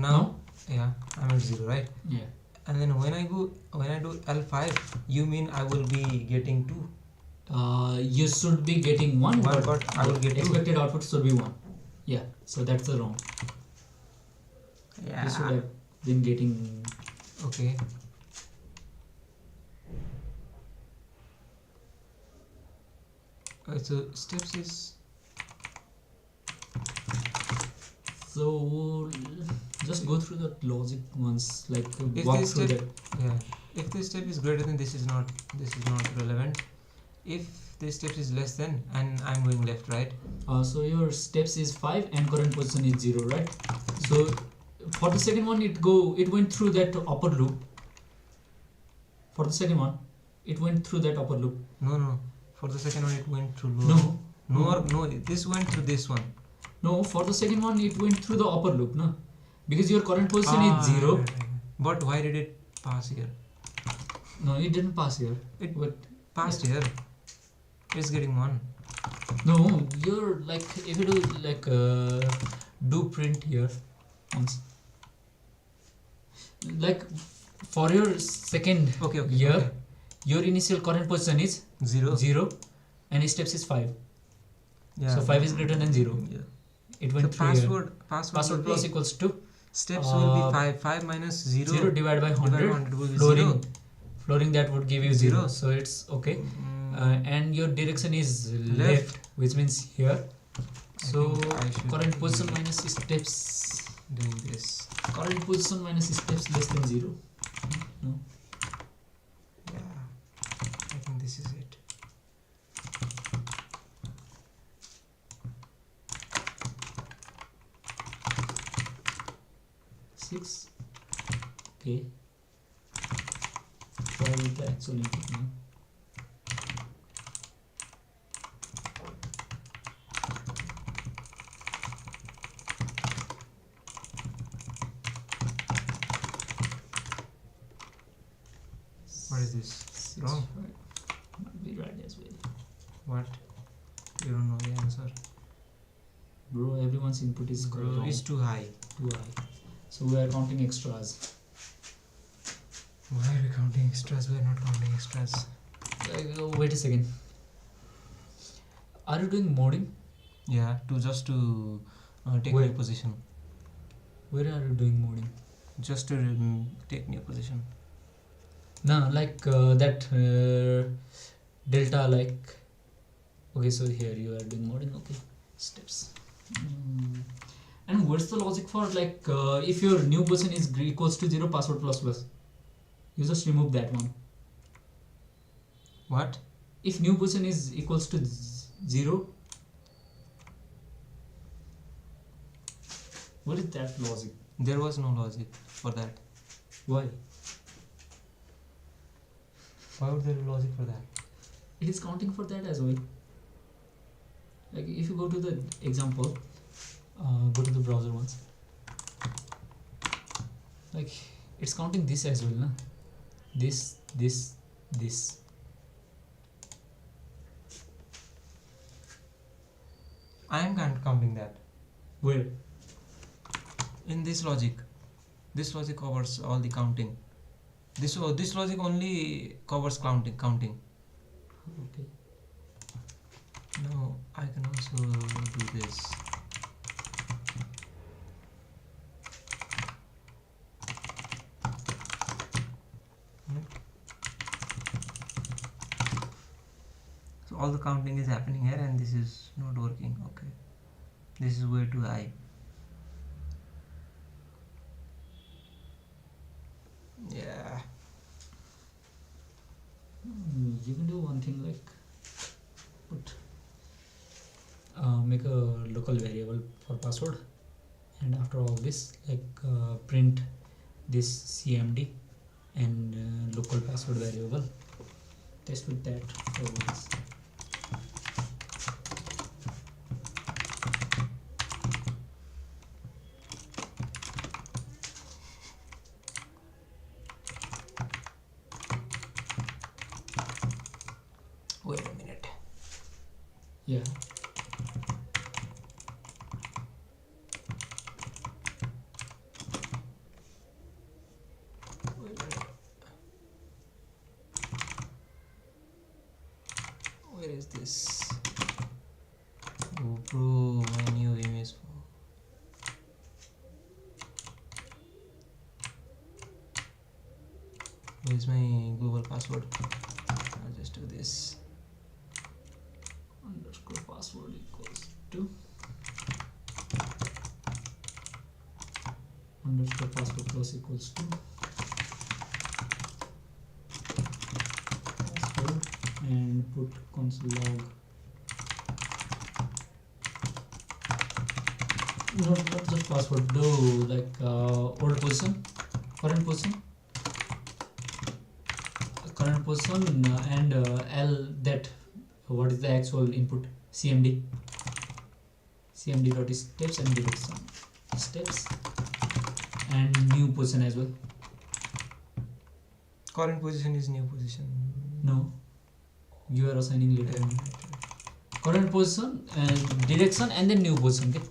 A: Now, yeah, I'm at 0, right?
C: Yeah.
A: And then when I do L5, you mean I will be getting 2?
C: You should be getting 1,
A: One, but I will get 2.
C: expected output should be 1. Yeah. So that's the wrong.
A: Yeah.
C: You should have been getting.
A: Okay. So steps is
C: So just go through the logic once, like
A: If
C: walk
A: this
C: through
A: step-
C: that.
A: yeah. If this step is greater than this is not relevant. If this step is less than, and I'm going left, right?
C: So your steps is 5 and current position is 0, right? So for the second one, it went through that upper loop. For the second one, it went through that upper loop.
A: No. For the second one, it went through lower.
C: No.
A: This went through this one.
C: No, for the second one, it went through the upper loop, no? Because your current position is 0.
A: Right. But why did it pass here?
C: No, it didn't pass here.
A: It
C: But
A: passed here. It's getting 1.
C: no, you're like, if you do like do print here once. Like for your second
A: Okay.
C: year,
A: Okay.
C: your initial current position is
A: 0.
C: 0 and steps is 5.
A: Yeah.
C: So 5 is greater than 0.
A: Yeah.
C: It
A: So
C: went through here.
A: password will
C: plus
A: be,
C: equals to
A: steps will be 5. 5 minus 0.
C: 0 divided by 100.
A: will be
C: Flooring.
A: 0.
C: Flooring that would give you 0.
A: Zero.
C: So it's okay.
A: Mm,
C: And your direction is
A: Left.
C: left, which means here.
A: I
C: So
A: think I should
C: current
A: be
C: position minus steps.
A: doing this.
C: Current position minus steps less than 0. No.
A: Yeah. I think this is it.
C: Six. Okay. Try with the actual input now.
A: What is this?
C: Six,
A: Wrong.
C: five. Might be right as well.
A: What? You don't know the answer.
C: Bro, everyone's input is
A: Bro,
C: wrong.
A: it's too high.
C: Too high. So we are counting extras.
A: Why are we counting extras? We are not counting extras.
C: Wait a second. Are you doing modding?
A: Yeah, to take
C: Where?
A: new position.
C: Where are you doing modding?
A: Just to take new position.
C: No, like that delta, like. Okay, so here you are doing modding. Okay, steps. And what's the logic for, like, if your new position is equals to 0, password plus plus, you just remove that one.
A: What?
C: If new position is equals to 0, what is that logic?
A: There was no logic for that.
C: Why?
A: Why would there be logic for that?
C: It is counting for that as well. Like if you go to the example, go to the browser once. Like it's counting this as well, na? This.
A: I am counting that.
C: Where?
A: In this logic. This logic covers all the counting. This logic only covers counting.
C: Okay.
A: No, I can also do this. So all the counting is happening here and this is not working. Okay, this is way too high. Yeah,
C: You can do one thing like put make a local variable for password, and after all this like print this cmd and local password variable. Test with that for once.
A: wait a minute.
C: Yeah.
A: Wait a minute. Where is this? Oh bro, my new image. Where is my Google password? I'll just do this.
C: Underscore password equals to underscore password plus equals to password and put console log. Not just password, do like old position, current position, and L that what is the actual input cmd dot steps and direction steps and new position as well.
A: Current position is new position.
C: No, you are assigning later. Current position and direction and then new position. Okay.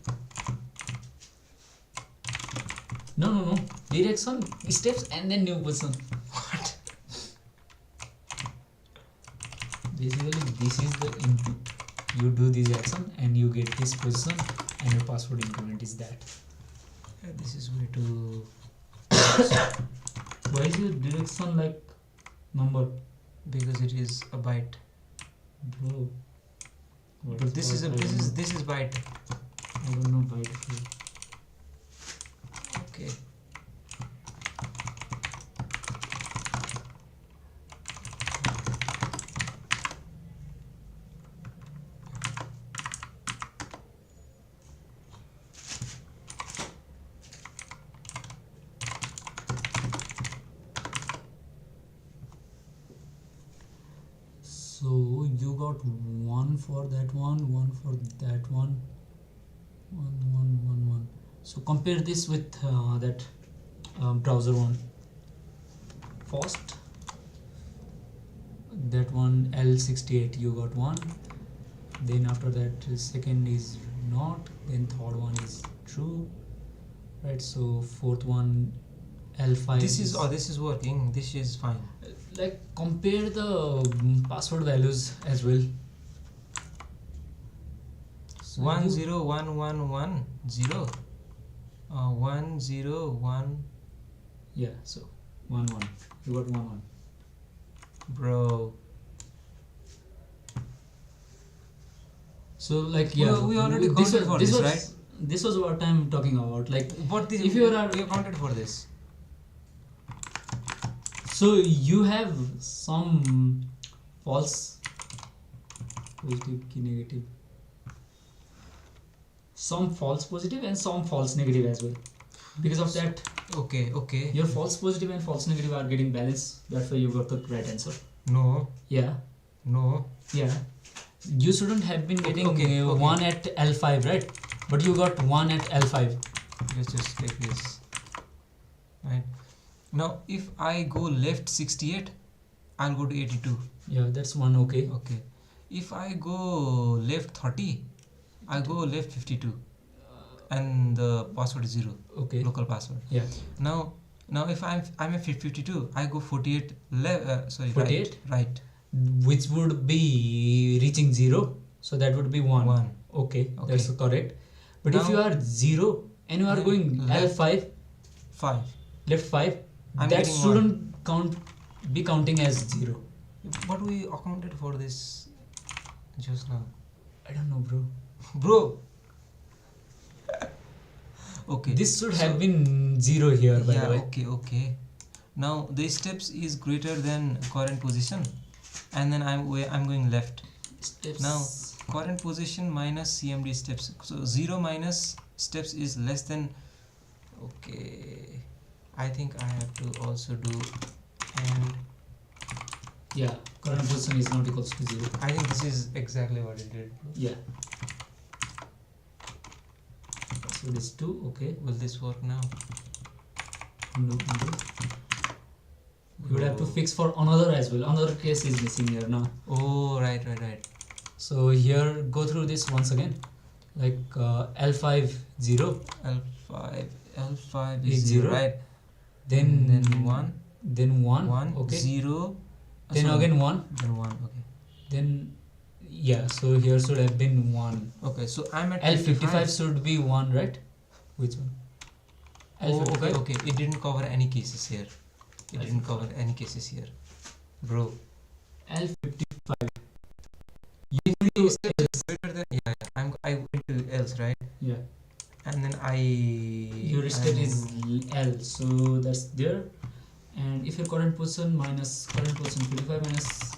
C: No. Direction, steps and then new position.
A: What?
C: Basically, this is the input. You do this action and you get this position, and your password increment is that.
A: Yeah, this is way too.
C: Why is your direction like number?
A: Because it is a byte.
C: Bro.
A: But this is byte.
C: I don't know byte.
A: Okay.
C: So you got one for that one for that one. So compare this with that browser one. First, that one L68 you got one. Then after that second is not. Then third one is true. Right. So fourth one L5.
A: This is working. This is fine.
C: Like compare the password values as well. So
A: 101110 101.
C: Yeah, so 1 1. You got 1 1.
A: Bro.
C: So like yeah,
A: we already counted for this, right?
C: This was what I'm talking about. Like
A: What
C: if you are
A: we counted for this.
C: so you have some false positive key negative. Some false positive and some false negative as well. Because of that,
A: Okay.
C: your false positive and false negative are getting balanced. That's why you got the right answer.
A: No.
C: Yeah. You shouldn't have been getting
A: Okay.
C: 1 at L5, right? But you got 1 at L5.
A: Let's just take this. Right. Now if I go left 68, I'll go to 82.
C: Yeah, that's one okay.
A: Okay. If I go left 30, I go left 52. And the password is 0.
C: Okay.
A: Local password.
C: Yeah.
A: Now if I'm at 52, I go 48
C: 48?
A: right.
C: Which would be reaching 0. So that would be 1.
A: 1.
C: Okay,
A: Okay.
C: that's correct. But if
A: Now-
C: you are 0 and you are going
A: left-
C: L5,
A: 5.
C: left 5,
A: I'm
C: that
A: getting
C: shouldn't be counting as 0.
A: But we accounted for this. just now?
C: I don't know, bro.
A: Bro. Okay.
C: This should
A: so-
C: have been 0 here, by
A: yeah,
C: the way.
A: okay. Now the steps is greater than current position, and then I'm going left.
C: Steps.
A: Now current position minus CMD steps. So 0 minus steps is less than. Okay, I think I have to also do, and
C: Yeah, current position is not equals to 0.
A: I think this is exactly what it did.
C: Yeah. So this 2, okay.
A: Will this work now?
C: Undo. You would have to fix for another as well. Another case is missing here now.
A: Oh, right.
C: So here, go through this once again. Like L5 0,
A: L5
C: is
A: is 0,
C: zero.
A: right?
C: then
A: 1,
C: then 1,
A: 1,
C: okay.
A: 0,
C: Then
A: sorry,
C: again 1,
A: then 1, okay.
C: then yeah. So here should have been 1.
A: Okay, so I'm at
C: L55 should be 1, right? Which one?
A: Oh,
C: L55.
A: okay. It didn't cover any cases here. It didn't cover any cases here, bro.
C: L55.
A: Usually steps is greater than I went to else, right?
C: Yeah.
A: And then
C: Your step is L, so that's there. And if your current position minus current position 55 minus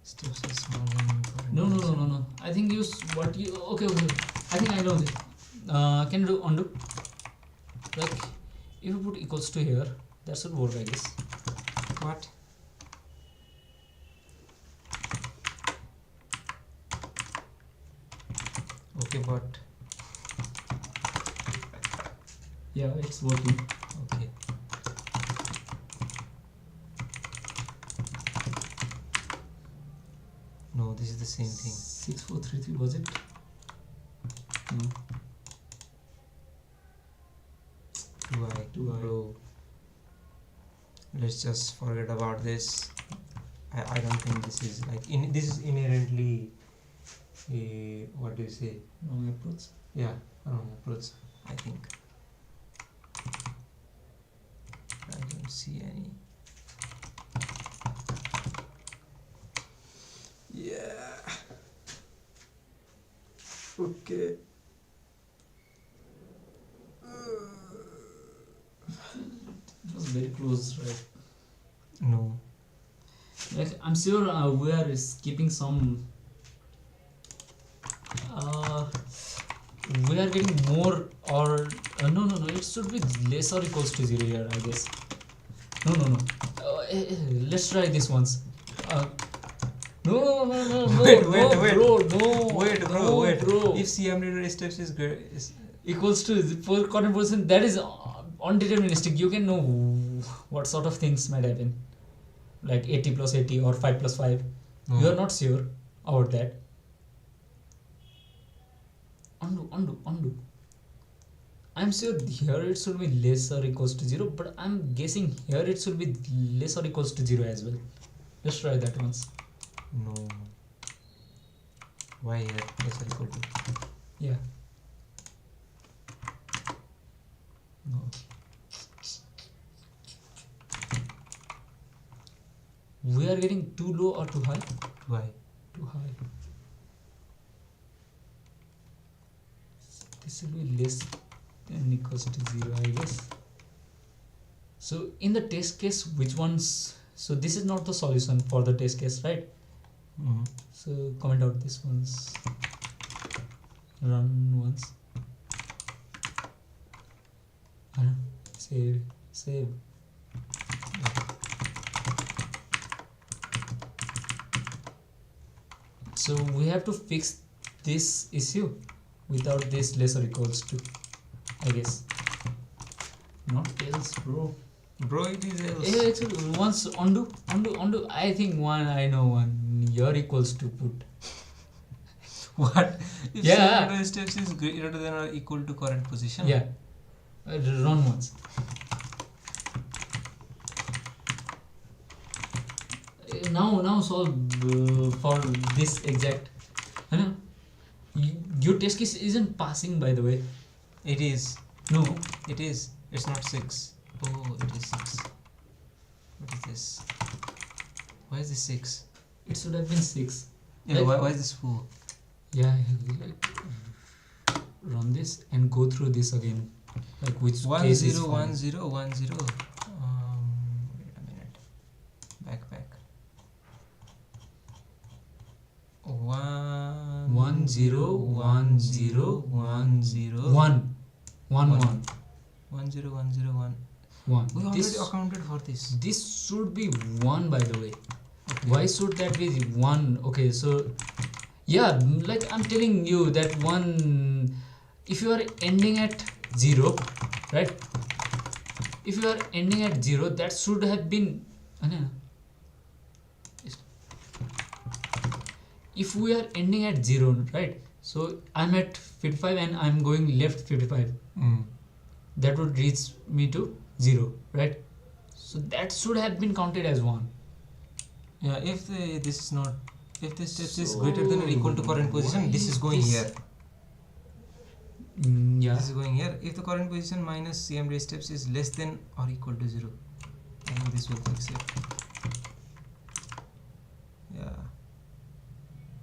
A: steps is smaller than current
C: no.
A: position.
C: I think use what you okay. I think I know this. Can you do undo? Like if you put equals to here, that should work, I guess.
A: What? Okay, but
C: Yeah, it's working.
A: okay. No, this is the same thing.
C: 6433 was it? No.
A: 2i,
C: 2i.
A: bro. Let's just forget about this. I don't think this is like this is inherently what do you say?
C: Wrong approach.
A: Yeah, wrong approach. I think I don't see any. Yeah. Okay.
C: It was very close, right?
A: No.
C: Like, I'm sure we are skipping some. We are getting more or no. It should be less or equals to 0 here, I guess. No. Let's try this once. No,
A: Wait,
C: no,
A: wait.
C: bro, no.
A: Wait, bro,
C: no,
A: wait.
C: bro.
A: If CMD steps is great,
C: Equals to for current position, that is undeterministic. You can know what sort of things might happen, like 80 plus 80 or 5 plus 5. You are not sure about that. Undo. I'm sure here it should be less or equals to 0, but I'm guessing here it should be less or equals to 0 as well. Let's try that once.
A: No. Why here? Less or equal to?
C: Yeah.
A: No.
C: We are getting too low or too high?
A: Why?
C: Too high. This will be less than equals to 0, I guess. So in the test case, which ones? So this is not the solution for the test case, right?
A: Mm-hmm.
C: So comment out this ones. Run once. Save. So we have to fix this issue without this less or equals to, I guess. Not else, bro.
A: Bro, it is else.
C: Yeah, actually, once undo. I think one, I know one. Here equals to put.
A: What? If
C: Yeah.
A: CMD steps is greater than or equal to current position?
C: Yeah. Run once. Now solve for this exact. Your test case isn't passing, by the way.
A: It is.
C: No.
A: It is. It's not 6. Oh, it is 6. What is this? Why is this 6?
C: It should have been 6.
A: Yeah,
C: Like-
A: why is this foo?
C: Yeah, like run this and go through this again, like which case is
A: 101010. Wait a minute. Back.
C: 101010
A: 10101.
C: 1.
A: We already
C: This
A: accounted for this.
C: should be 1, by the way. Why should that be 1? Okay, so yeah, like I'm telling you that 1, if you are ending at 0, right? If you are ending at 0, that should have been if we are ending at 0, right? So I'm at 55 and I'm going left 55. That would reach me to 0, right? So that should have been counted as 1.
A: Yeah, if this step is greater than or equal to current position, this is going here.
C: Yeah.
A: This is going here. If the current position minus cm raised steps is less than or equal to 0, I think this will accept. Yeah,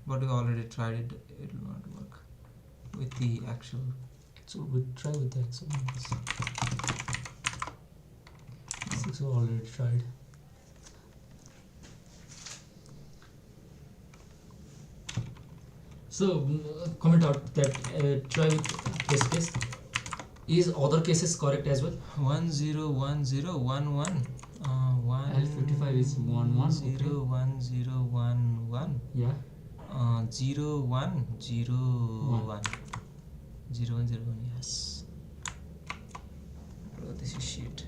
A: but we already tried it. It will not work with the actual.
C: So we'll try with the actual numbers. 6 we already tried. So comment out that try with this case. Is other cases correct as well?
A: 101011.
C: 55 is 11, okay.
A: 01011.
C: Yeah.
A: 0101. 0101, yes. Bro, this is shit.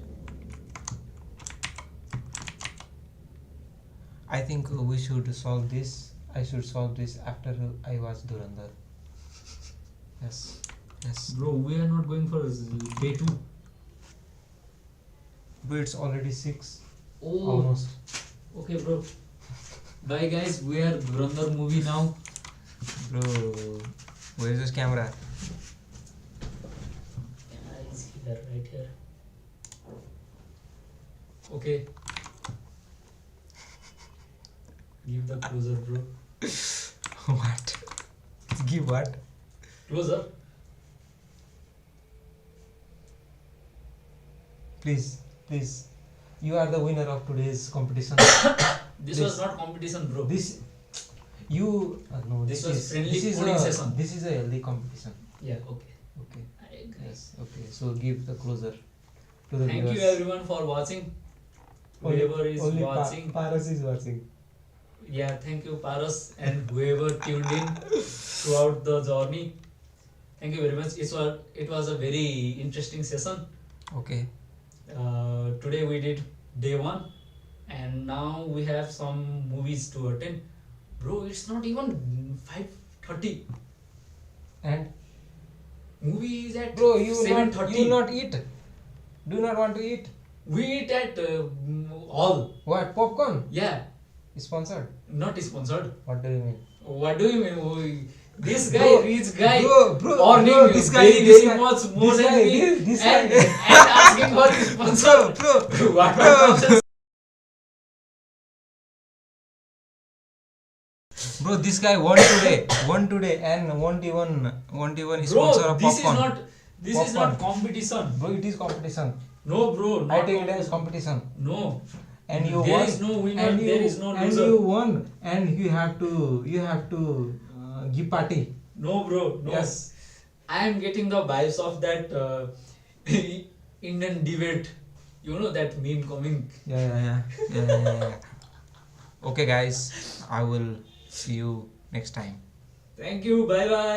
A: I think we should solve this. I should solve this after I watch Durandar. Yes.
C: Bro, we are not going for day 2.
A: But it's already 6.
C: Oh.
A: Almost.
C: Okay, bro. Bye, guys. We are Durandar movie now.
A: Bro, where is this camera?
C: It's here, right here. Okay. Give the closer, bro.
A: What? Give what?
C: Closer.
A: Please. You are the winner of today's competition.
C: This was not competition, bro.
A: No.
C: This was friendly coding session.
A: This is a healthy competition.
C: Yeah, okay.
A: Okay.
C: I agree.
A: Yes. Okay. So give the closer to the
C: Thank
A: viewers.
C: you everyone for watching. Whoever is
A: only
C: watching.
A: Paras is watching.
C: Yeah, thank you, Paras, and whoever tuned in throughout the journey. Thank you very much. It was a very interesting session.
A: Okay.
C: Today we did day 1, and now we have some movies to attend. Bro, it's not even 5:30.
A: And
C: Movie is at
A: bro, you
C: 7:30.
A: not eat. Do not want to eat.
C: We eat at all.
A: What? Popcorn?
C: Yeah,
A: Sponsored?
C: not sponsored.
A: What do you mean?
C: What do you mean? This guy,
A: Bro,
C: rich guy,
A: bro,
C: earning
A: this
C: very much more
A: this
C: than
A: guy,
C: me,
A: this
C: and
A: guy.
C: asking for sponsor.
A: Bro,
C: What nonsense.
A: Bro, this guy won today, and won't even sponsor
C: Bro,
A: a
C: this is
A: popcorn.
C: not. This is not competition.
A: Bro, it is competition.
C: No, bro, not
A: I take it as
C: competition.
A: competition.
C: No.
A: And you
C: There
A: won.
C: is no winner.
A: And
C: There is no
A: and
C: loser.
A: you won, and you have to give party.
C: No, bro. No.
A: Yes.
C: I am getting the vibes of that Indian debate. You know that meme coming.
A: Yeah. Okay, guys, I will see you next time.
C: Thank you. Bye bye.